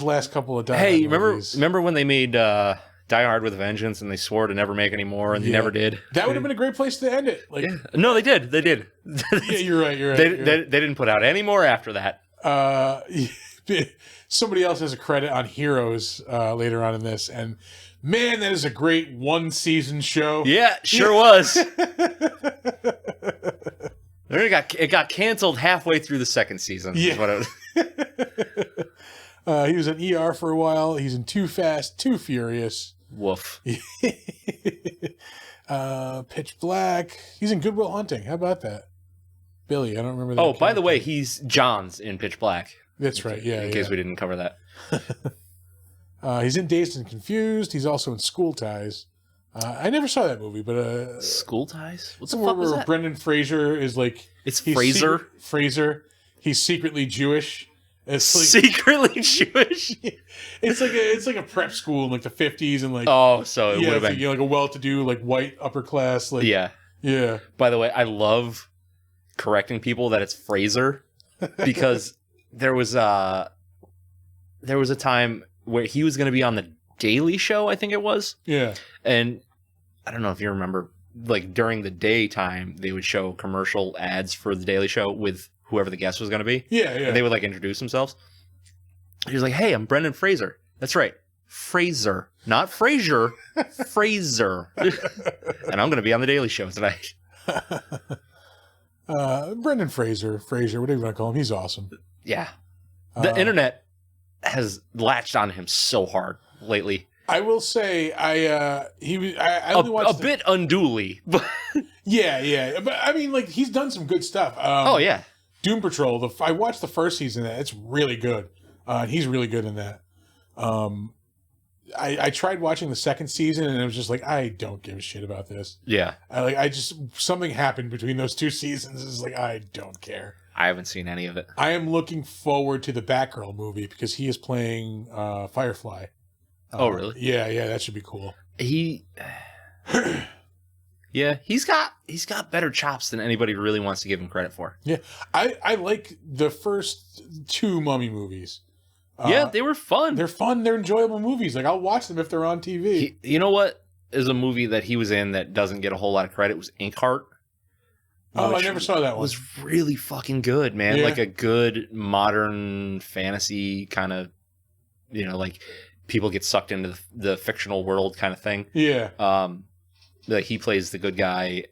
last couple of Die Hey, Hard movies. remember when they made Die Hard with a Vengeance and they swore to never make any more and they never did? That would have been a great place to end it. Like, yeah. No, they did. They did. yeah, you're right. They didn't put out any more after that. Somebody else has a credit on Heroes later on in this, and man, that is a great one-season show. Yeah, sure was. It got canceled halfway through the second season. Yeah. Is what it was. He was in ER for a while. He's in Too Fast, Too Furious. Woof. Pitch Black. He's in Good Will Hunting. How about that? Billy, I don't remember that. Oh, by the way, he's John's in Pitch Black. That's right, yeah. In case we didn't cover that. He's in Dazed and Confused. He's also in School Ties. I never saw that movie, but... School Ties? What the fuck was that? Brendan Fraser is like... It's Fraser? Fraser. He's secretly Jewish. It's like, secretly Jewish? It's like a prep school in like the 50s and like... Oh, so it would have been... like a well-to-do, like white upper class. Like, yeah. Yeah. By the way, I love correcting people that it's Fraser because there was a time where he was going to be on the Daily Show, I think it was. Yeah. And I don't know if you remember, like during the daytime, they would show commercial ads for the Daily Show with whoever the guest was going to be. Yeah, yeah. And they would like introduce themselves. He was like, "Hey, I'm Brendan Fraser." That's right. Fraser. Not Frasier. Fraser. And I'm going to be on the Daily Show tonight. Brendan Fraser, whatever you want to call him, he's awesome. Yeah. The internet has latched on him so hard lately. I will say, I only watched a bit unduly, but yeah. But I mean, like he's done some good stuff. Oh yeah, Doom Patrol. I watched the first season of that. It's really good. He's really good in that. I tried watching the second season and it was just like, I don't give a shit about this. Yeah. Something happened between those two seasons. It's like, I don't care. I haven't seen any of it. I am looking forward to the Batgirl movie because he is playing Firefly. Oh, really? Yeah, that should be cool. He's got better chops than anybody really wants to give him credit for. Yeah. I like the first two Mummy movies. Yeah, they were fun. They're fun. They're enjoyable movies. Like, I'll watch them if they're on TV. You know what is a movie that he was in that doesn't get a whole lot of credit? It was Inkheart. Oh, I never saw that one. It was really fucking good, man. Yeah. Like a good modern fantasy kind of, like people get sucked into the fictional world kind of thing. Yeah. Like he plays the good guy.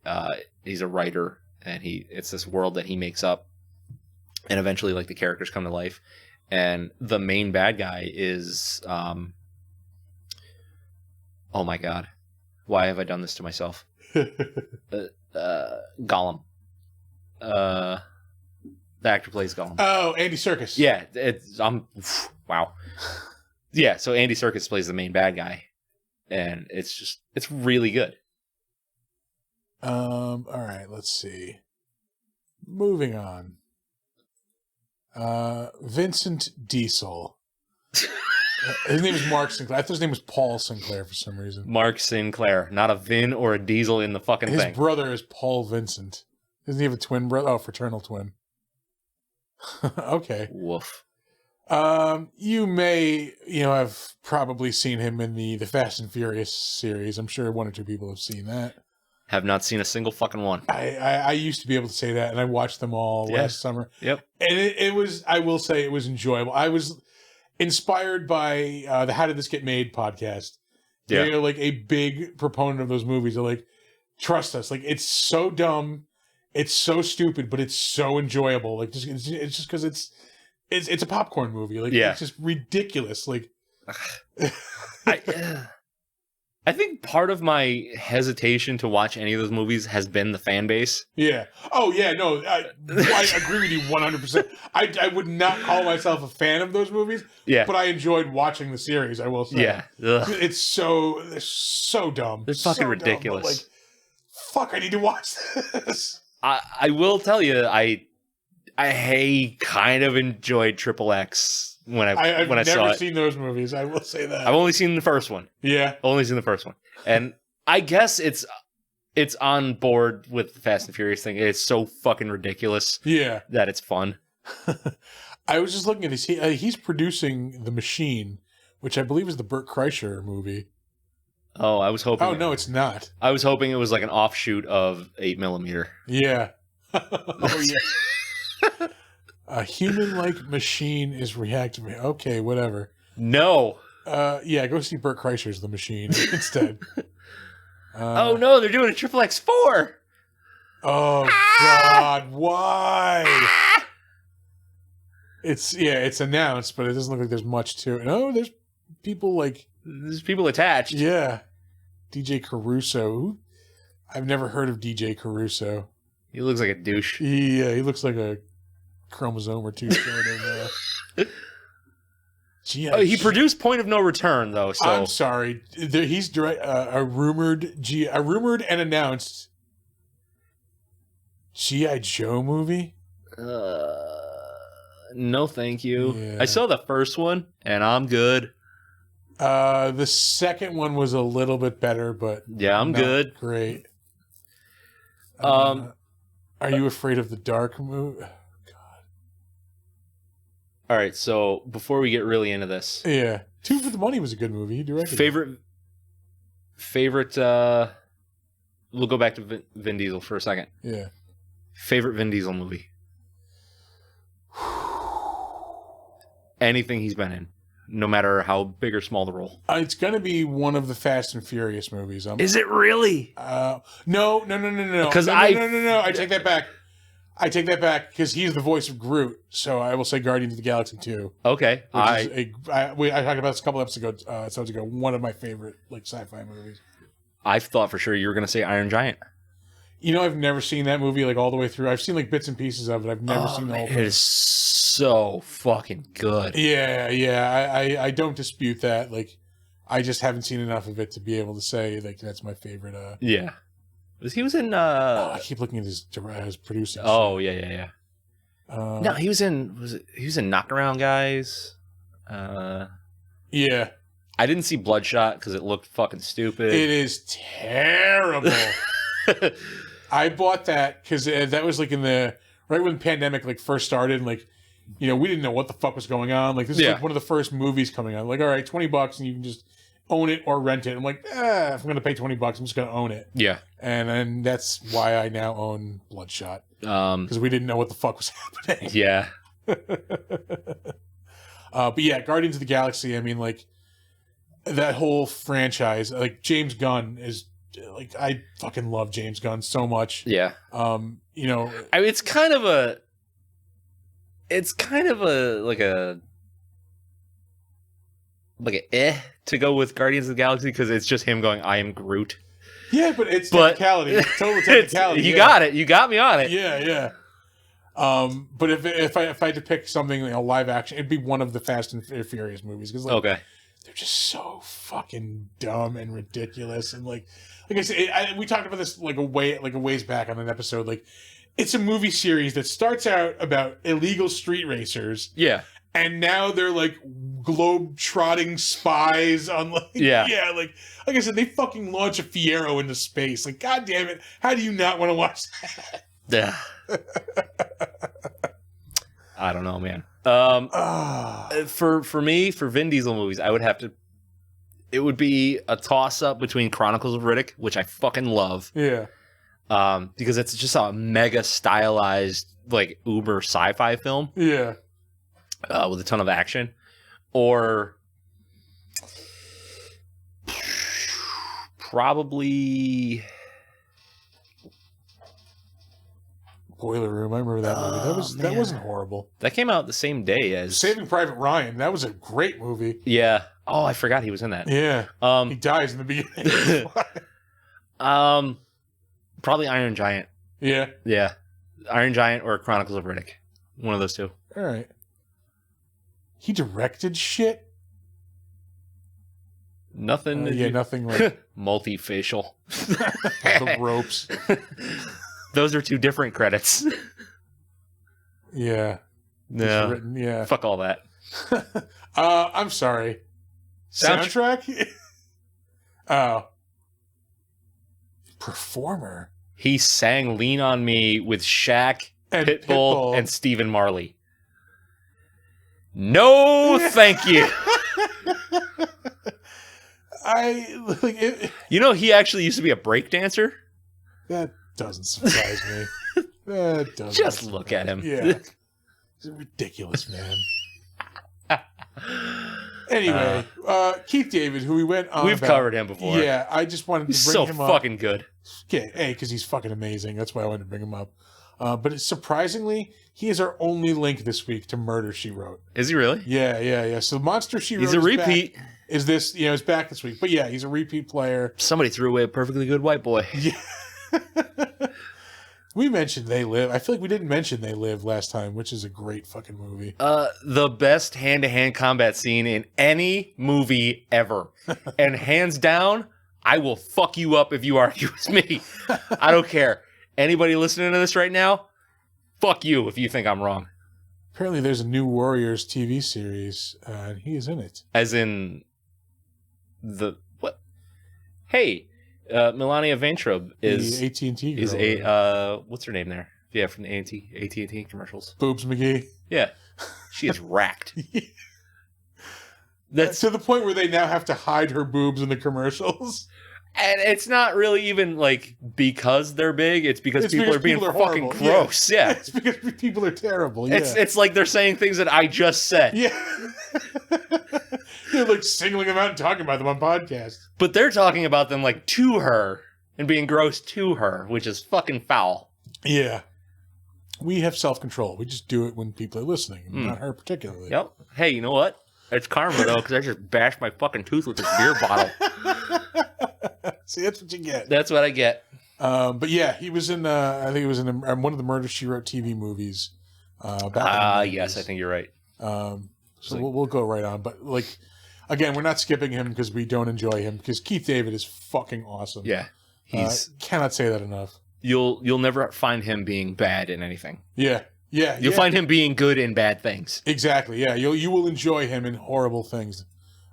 He's a writer, and it's this world that he makes up, and eventually, like the characters come to life. And the main bad guy is, oh my god, why have I done this to myself? Gollum. The actor plays Gollum. Oh, Andy Serkis. Yeah, wow. Yeah, so Andy Serkis plays the main bad guy, and it's really good. All right, let's see. Moving on. Vincent Diesel. His name is Mark Sinclair. I thought his name was Paul Sinclair for some reason. Mark Sinclair, not a Vin or a Diesel in the fucking thing. His brother is Paul Vincent. Doesn't he have a twin brother? Oh, fraternal twin. Okay. Woof. You may, have probably seen him in the Fast and Furious series. I'm sure one or two people have seen that. Have not seen a single fucking one. I used to be able to say that, and I watched them all last summer. Yep. And it was, I will say, it was enjoyable. I was inspired by the How Did This Get Made podcast. Yeah. They're like a big proponent of those movies. They're like, trust us. Like, it's so dumb. It's so stupid, but it's so enjoyable. Like, it's just because it's a popcorn movie. Like, it's just ridiculous. Like, I think part of my hesitation to watch any of those movies has been the fan base. Yeah. Oh, yeah. No, I agree with you 100%. I would not call myself a fan of those movies. Yeah. But I enjoyed watching the series, I will say. Yeah. Ugh. They're so dumb. They're fucking ridiculous. Dumb, like, fuck, I need to watch this. I will tell you, I I kind of enjoyed Triple X when I've I saw never it. seen those movies. I will say that. I've only seen the first one. Yeah. Only seen the first one. And I guess it's on board with the Fast and Furious thing. It's so fucking ridiculous Yeah. that it's fun. I was just looking at this. He's producing The Machine, which I believe is the Burt Kreischer movie. Oh, I was hoping. Oh, no, it's not. I was hoping it was like an offshoot of 8mm. Yeah. Oh, yeah. A human-like machine is reactive. Okay, whatever. No. Yeah, go see Burt Kreischer's The Machine instead. Oh no, they're doing a Triple X4. Oh God, why? It's announced, but it doesn't look like there's much to it. No, there's people like There's people attached. yeah, DJ Caruso. I've never heard of DJ Caruso. He looks like a douche. Yeah, he looks like a chromosome or two short of. He produced Point of No Return though. So I'm sorry. He's a rumored and announced G.I. Joe movie. No, thank you. Yeah. I saw the first one, and I'm good. The second one was a little bit better, but Yeah, I'm not good. Great. Um, Are you afraid of the dark movie? All right, so before we get really into this, Yeah, Two for the Money was a good movie. He directed it. favorite. We'll go back to Vin Diesel for a second. Yeah. Favorite Vin Diesel movie? Anything he's been in, no matter how big or small the role. It's gonna be one of the Fast and Furious movies. Is it really? No. 'Cause no. I take that back. I take that back because he's the voice of Groot. So I will say Guardians of the Galaxy 2. Okay, I talked about this a couple episodes ago. One of my favorite like sci-fi movies. I thought for sure you were gonna say Iron Giant. You know, I've never seen that movie like all the way through. I've seen like bits and pieces of it. I've never seen the whole It thing. is so fucking good. Yeah. I don't dispute that. Like, I just haven't seen enough of it to be able to say like that's my favorite. Yeah. He was in I keep looking at his producing. Oh yeah. shit. No, he was in Knockaround Guys. Yeah, I didn't see Bloodshot because it looked fucking stupid. it is terrible. I bought that because that was like right when the pandemic like first started, and like, you know, we didn't know what the fuck was going on. Like, this is like one of the first movies coming out. Like, all right, $20 and you can just own it or rent it. I'm like, if I'm gonna pay $20, I'm just gonna own it. Yeah. And then that's why I now own Bloodshot, Um. because we didn't know what the fuck was happening. Yeah. But yeah, Guardians of the Galaxy. I mean, like, that whole franchise. Like, James Gunn is like, I fucking love James Gunn so much. Yeah. You know, I mean, it's kind of a to go with Guardians of the Galaxy because it's just him going, I am Groot. yeah, but it's technicality. It's total technicality. You got it. You got me on it. Yeah. But if I had to pick something, you know, live action, it'd be one of the Fast and Furious movies because like, Okay. they're just so fucking dumb and ridiculous. And like I said, we talked about this like a ways back on an episode. Like, it's a movie series that starts out about illegal street racers, Yeah. and now they're like globe-trotting spies on like like I said, they fucking launch a Fiero into space. Like, god damn it, how do you not want to watch that? Yeah. I don't know, man. For me, for Vin Diesel movies, it would be a toss up between Chronicles of Riddick, which I fucking love. Yeah. Because it's just a mega stylized, like, uber sci-fi film. Yeah. With a ton of action. Or probably Boiler Room. I remember that movie. That wasn't horrible. that came out the same day as Saving Private Ryan. That was a great movie. Yeah. Oh, I forgot he was in that. Yeah. He dies in the beginning. Probably Iron Giant. Yeah. Yeah. Iron Giant or Chronicles of Riddick. One of those two. All right. He directed shit? Nothing. Nothing like Multifacial. The Ropes. Those are two different credits. Yeah. No. Written, yeah. Fuck all that. I'm sorry. Soundtrack? Oh. Performer. He sang Lean on Me with Shaq, And Pitbull, and Stephen Marley. No, thank you. You know, he actually used to be a breakdancer. That doesn't surprise me. That doesn't. Just look at him. Yeah. He's ridiculous, man. Anyway, Keith David, who we went on We've about, covered him before. Yeah, I just wanted to He's bring so him up. fucking good. Yeah, because he's fucking amazing. That's why I wanted to bring him up. But surprisingly, he is our only link this week to Murder, She Wrote. Is he really? Yeah. So Monster, She Wrote He's a repeat. Is this, is back this week. But yeah, he's a repeat player. Somebody threw away a perfectly good white boy. Yeah. We mentioned They Live. I feel like we didn't mention They Live last time, which is a great fucking movie. The best hand-to-hand combat scene in any movie ever. And hands down, I will fuck you up if you argue with me. I don't care. Anybody listening to this right now, fuck you if you think I'm wrong. Apparently there's a new Warriors TV series, and he is in it. As in the what? Hey, Melania Vaintrub is the AT&T girl. Is a what's her name there? Yeah, from the AT&T commercials. Boobs McGee. Yeah, she is racked. That's to the point where they now have to hide her boobs in the commercials. And it's not really even like because they're big. It's because people are being fucking gross. Yeah. It's because people are terrible. Yeah. It's like they're saying things that I just said. Yeah. They're like singling them out and talking about them on podcasts. But they're talking about them like to her and being gross to her, which is fucking foul. Yeah. We have self-control. We just do it when people are listening, not her particularly. Yep. Hey, you know what? It's karma though, because I just bashed my fucking tooth with this beer bottle. See, that's what you get. That's what I get. But yeah, he was in. I think it was in one of the Murder, She Wrote TV movies. Yes, I think you're right. So we'll go right on. But like, again, we're not skipping him because we don't enjoy him. Because Keith David is fucking awesome. Yeah, he's cannot say that enough. You'll never find him being bad in anything. Yeah. You'll find him being good in bad things. Exactly. Yeah, you will enjoy him in horrible things.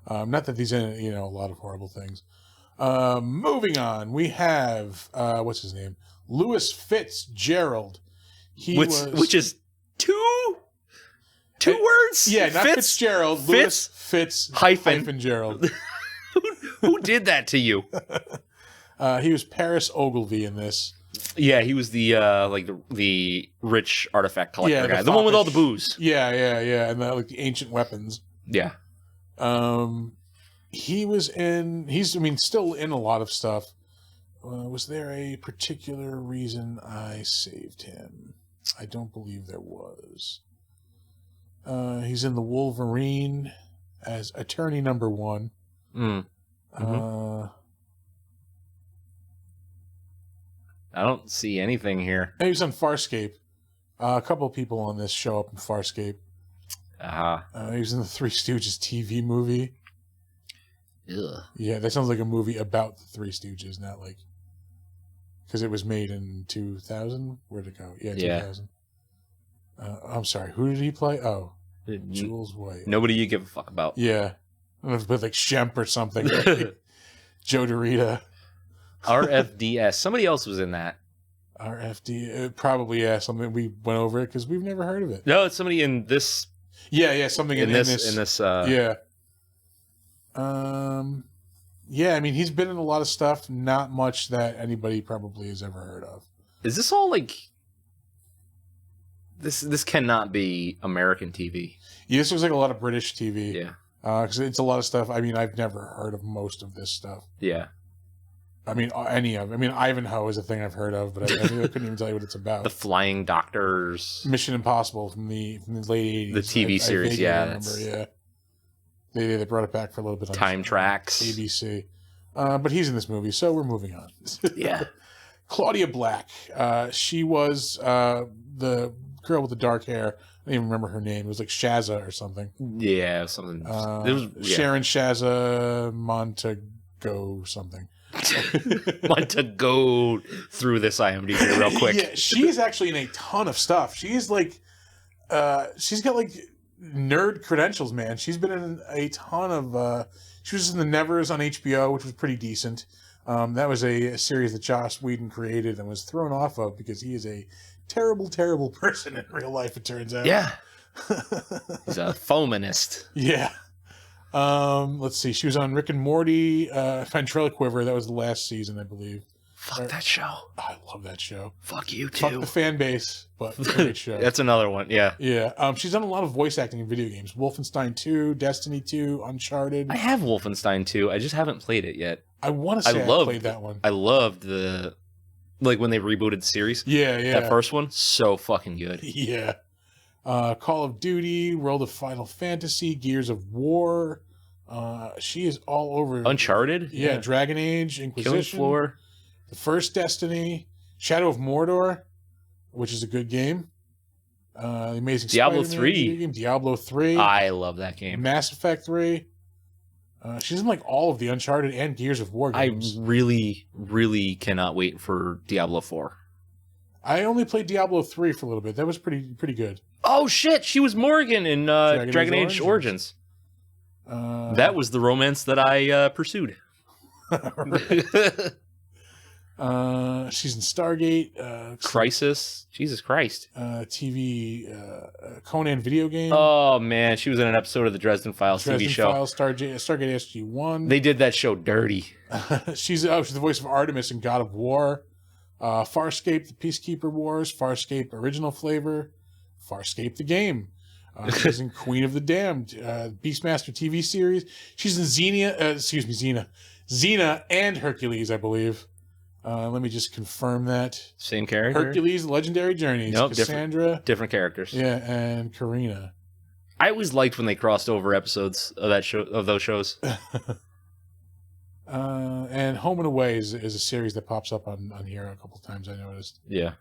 Not that he's in a lot of horrible things. Moving on, we have what's his name? Louis Fitzgerald. Which is two words? Yeah, not Fitzgerald. Louis Fitz hyphen Gerald. Who did that to you? He was Paris Ogilvy in this. Yeah, he was the the rich artifact collector guy, the foppish one with all the booze. Yeah, and like the ancient weapons. Yeah. He's still in a lot of stuff. Was there a particular reason I saved him? I don't believe there was. He's in the Wolverine as attorney number 1. I don't see anything here. He was on Farscape. A couple of people on this show up in Farscape. He was in the Three Stooges TV movie. Ugh. Yeah, that sounds like a movie about the Three Stooges, not like... Because it was made in 2000? Where'd it go? Yeah, 2000. Yeah. I'm sorry, who did he play? Oh, Jules White. Nobody you give a fuck about. Yeah. With like Shemp or something. Joe Dorita. RFDS. Somebody else was in that. RFD. Probably, yeah, something we went over it because we've never heard of it. No, it's somebody in this. Yeah, something in this. Yeah. Yeah, I mean, he's been in a lot of stuff, not much that anybody probably has ever heard of. Is this all like... This cannot be American TV. Yeah, this looks like a lot of British TV. Yeah. Because it's a lot of stuff. I mean, I've never heard of most of this stuff. Yeah. I mean, any of it. I mean, Ivanhoe is a thing I've heard of, but I couldn't even tell you what it's about. The Flying Doctors. Mission Impossible from the late 80s. The TV series, yeah. Yeah. They brought it back for a little bit. On Time Tracks. ABC. But he's in this movie, so we're moving on. Yeah. Claudia Black. She was the girl with the dark hair. I don't even remember her name. It was like Shazza or something. Yeah, something. It was Sharon Shazza Montago something. Want to go through this IMDb real quick. Yeah, she's actually in a ton of stuff. She's like, she's got like nerd credentials, man. She's been in a ton of. She was in The Nevers on HBO, which was pretty decent. That was a series that Joss Whedon created and was thrown off of because he is a terrible, terrible person in real life, it turns out. Yeah. He's a fominist. Yeah. Let's see. She was on Rick and Morty, Ventriloquiver. That was the last season, I believe. Fuck that show. I love that show. Fuck you, too. Fuck the fan base, but great show. That's another one, yeah. Yeah. She's done a lot of voice acting in video games. Wolfenstein 2, Destiny 2, Uncharted. I have Wolfenstein 2. I just haven't played it yet. I want to say I played that one. I loved the... Like, when they rebooted the series. Yeah. That first one, so fucking good. Yeah. Call of Duty, World of Final Fantasy, Gears of War. She is all over. Uncharted? Yeah. Dragon Age, Inquisition. Killing Floor. The first Destiny, Shadow of Mordor, which is a good game. The Amazing Diablo Spider-Man 3. video game, Diablo 3. I love that game. Mass Effect 3. She's in like all of the Uncharted and Gears of War games. I really, really cannot wait for Diablo 4. I only played Diablo 3 for a little bit. That was pretty good. Oh shit, she was Morgan in Dragon Age Origins. That was the romance that I pursued. She's in Stargate, Crisis. Jesus Christ. TV, Conan video game. Oh man, she was in an episode of the Dresden Files TV show. Files, Stargate SG-1. They did that show dirty. She's the voice of Artemis in God of War. Farscape, the Peacekeeper Wars. Farscape Original Flavor. Farscape the game. She's in Queen of the Damned, Beastmaster TV series. She's in Xena and Hercules, I believe. Let me just confirm that. Same character? Hercules, Legendary Journeys. Nope, Cassandra. different characters. Yeah, and Karina. I always liked when they crossed over episodes of that show, of those shows. And Home and Away is a series that pops up on here a couple times, I noticed. Yeah.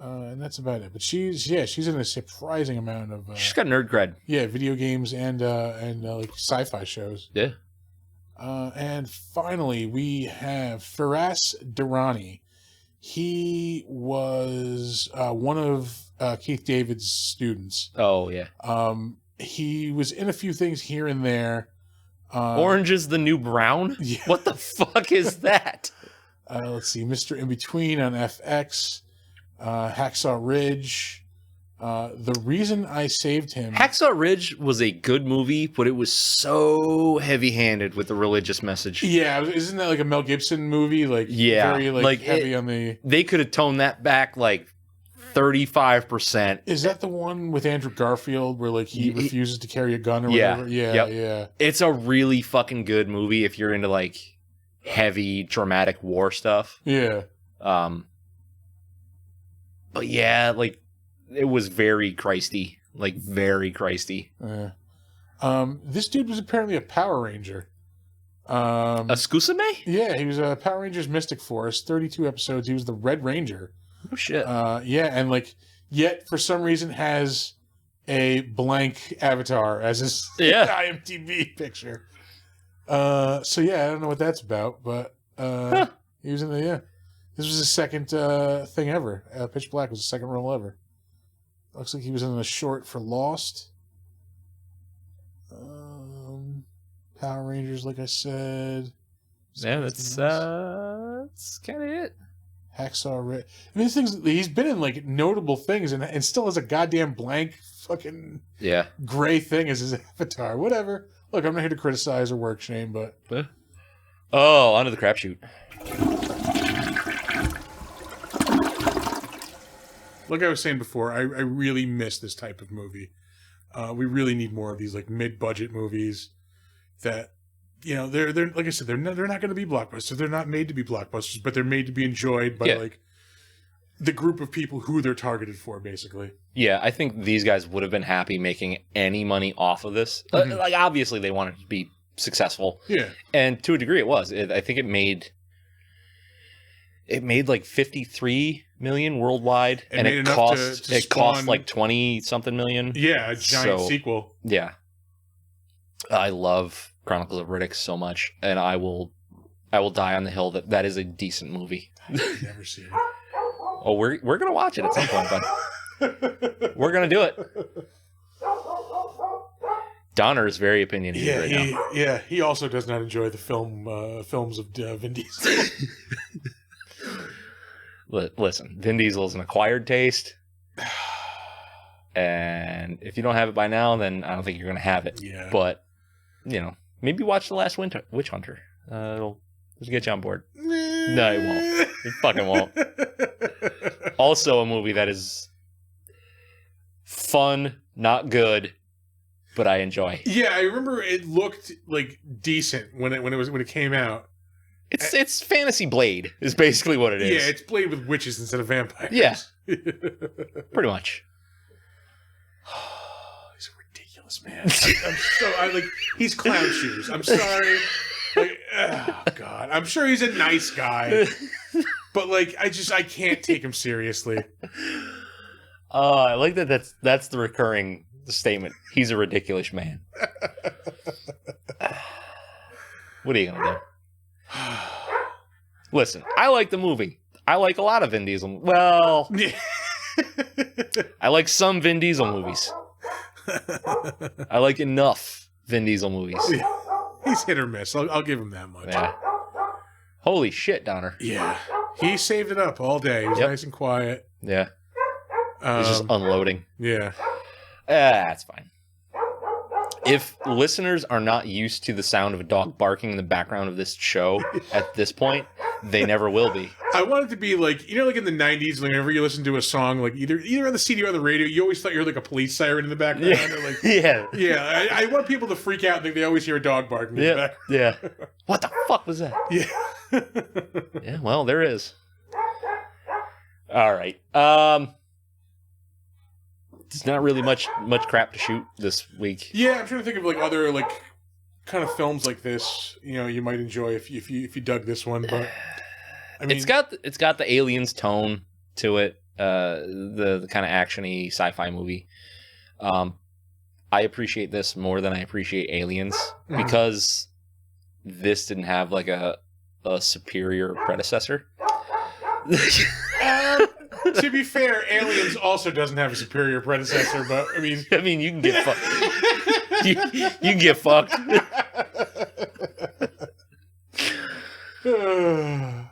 And that's about it. But she's in a surprising amount of She's got nerd cred. Yeah, video games and like sci-fi shows. Yeah. And finally, we have Firas Durrani. He was one of Keith David's students. Oh, yeah. He was in a few things here and there. Orange is the New Brown? Yeah. What the fuck is that? Let's see. Mr. In-Between on FX. Hacksaw Ridge. The reason I saved him... Hacksaw Ridge was a good movie, but it was so heavy-handed with the religious message. Yeah, isn't that like a Mel Gibson movie? Like, yeah, very like heavy on the... They could have toned that back like 35%. Is that the one with Andrew Garfield where like he refuses to carry a gun or whatever? Yeah. It's a really fucking good movie if you're into like heavy dramatic war stuff. Yeah. But yeah, like it was very Christy, like very Christy. This dude was apparently a Power Ranger. A Tsukusume? Yeah, he was a Power Rangers Mystic Force, 32 episodes. He was the Red Ranger. Oh shit. Yeah, and like yet for some reason has a blank avatar as his IMDb picture. So yeah, I don't know what that's about, but he was in the This was his second thing ever. Pitch Black was his second role ever. Looks like he was in a short for Lost. Power Rangers, like I said. Yeah, that's kind of it. Hacksaw Ridge. I mean, he's been in like notable things and still has a goddamn blank fucking gray thing as his avatar. Whatever. Look, I'm not here to criticize or work shame, but oh, onto the crapshoot. Like I was saying before, I really miss this type of movie. We really need more of these like mid-budget movies that, you know, they're like I said, they're not going to be blockbusters. They're not made to be blockbusters, but they're made to be enjoyed by like the group of people who they're targeted for, basically. Yeah, I think these guys would have been happy making any money off of this. Mm-hmm. Like obviously they wanted to be successful. Yeah, and to a degree it was. I think it made like 53 million worldwide, and it cost like 20 something million. Yeah, a giant sequel. Yeah, I love Chronicles of Riddick so much, and I will die on the hill that is a decent movie. I've never seen it. Oh, we're gonna watch it at some point, but We're going to do it. Donner is very opinionated right now. He also does not enjoy the films of Vin Diesel. Listen, Vin Diesel is an acquired taste. And if you don't have it by now, then I don't think you're going to have it. Yeah. But, maybe watch The Last Witch Hunter. It'll get you on board. No, it won't. It fucking won't. Also a movie that is fun, not good, but I enjoy. Yeah, I remember it looked like decent when it came out. It's Fantasy Blade is basically what it is. Yeah, it's Blade with witches instead of vampires. Yeah. Pretty much. He's a ridiculous man. He's clown shoes. I'm sorry. Oh God. I'm sure he's a nice guy. But I can't take him seriously. I like that's the recurring statement. He's a ridiculous man. What are you gonna do? Listen, I like the movie. I like a lot of Vin Diesel. Well, I like some Vin Diesel movies. I like enough Vin Diesel movies. He's hit or miss. I'll give him that much. Yeah. Holy shit, Donner. Yeah. He saved it up all day. He was nice and quiet. Yeah. He's just unloading. Yeah. That's fine. If listeners are not used to the sound of a dog barking in the background of this show at this point, they never will be. I want it to be like in the 90s, whenever you listen to a song, either on the CD or on the radio, you always thought you heard a police siren in the background. Yeah. Or yeah. I want people to freak out and think they always hear a dog barking in the background. Yeah. What the fuck was that? Yeah. Yeah, well, there is. All right. There's not really much crap to shoot this week. Yeah, I'm trying to think of other kind of films like this. You might enjoy if you dug this one, but I mean, it's got the Aliens tone to it, the kind of actiony sci-fi movie. I appreciate this more than I appreciate Aliens because this didn't have a superior predecessor. To be fair, Aliens also doesn't have a superior predecessor, but I mean, you can get fucked. you can get fucked.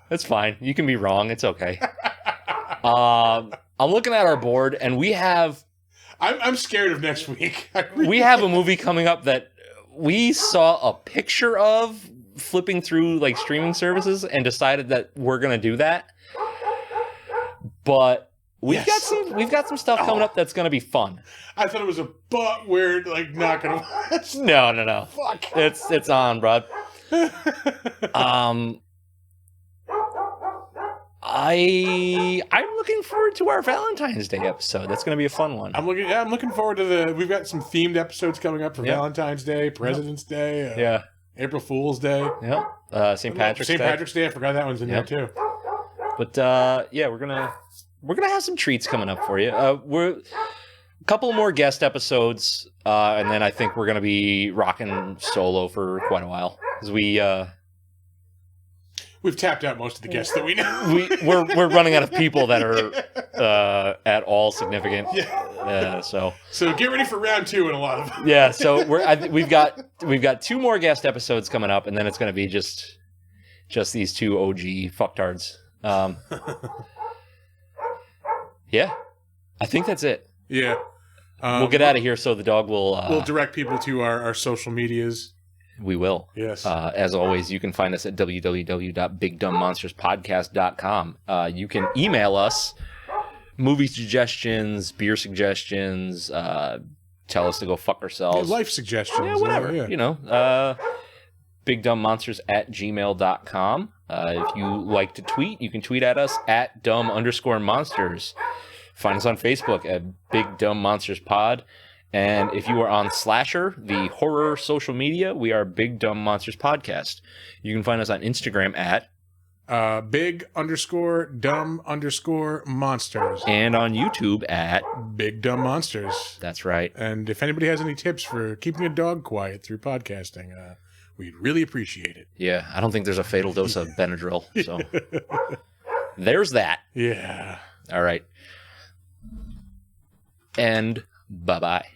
That's fine. You can be wrong. It's okay. I'm looking at our board, and we have. I'm scared of next week. We have a movie coming up that we saw a picture of flipping through streaming services and decided that we're gonna do that. But we've got some stuff coming up that's gonna be fun. I thought it was but we're not gonna watch. No. Fuck. It's on, bro. I'm looking forward to our Valentine's Day episode. That's gonna be a fun one. I'm looking forward to we've got some themed episodes coming up for Valentine's Day, President's Day, April Fool's Day. Yep. St. Patrick's Day. I forgot that one's in there too. But we're gonna have some treats coming up for you. We're a couple more guest episodes, and then I think we're gonna be rocking solo for quite a while because we've tapped out most of the guests that we know. We're running out of people that are at all significant. So get ready for round 2 in a lot of them. Yeah. So we've got 2 more guest episodes coming up, and then it's gonna be just these 2 OG fucktards. Yeah, I think that's it. Yeah. We'll get out of here so the dog will... we'll direct people to our social medias. We will. Yes. As always, you can find us at www.bigdumbmonsterspodcast.com. You can email us movie suggestions, beer suggestions, tell us to go fuck ourselves. Life suggestions. Yeah, whatever. Yeah. bigdumbmonsters@gmail.com. If you like to tweet, you can tweet at us at dumb_monsters. Find us on Facebook at Big Dumb Monsters Pod. And if you are on Slasher, the horror social media, we are Big Dumb Monsters Podcast. You can find us on Instagram at big_dumb_monsters. And on YouTube at Big Dumb Monsters. That's right. And if anybody has any tips for keeping a dog quiet through podcasting, we'd really appreciate it. Yeah, I don't think there's a fatal dose of Benadryl, so there's that. Yeah. All right. and bye-bye.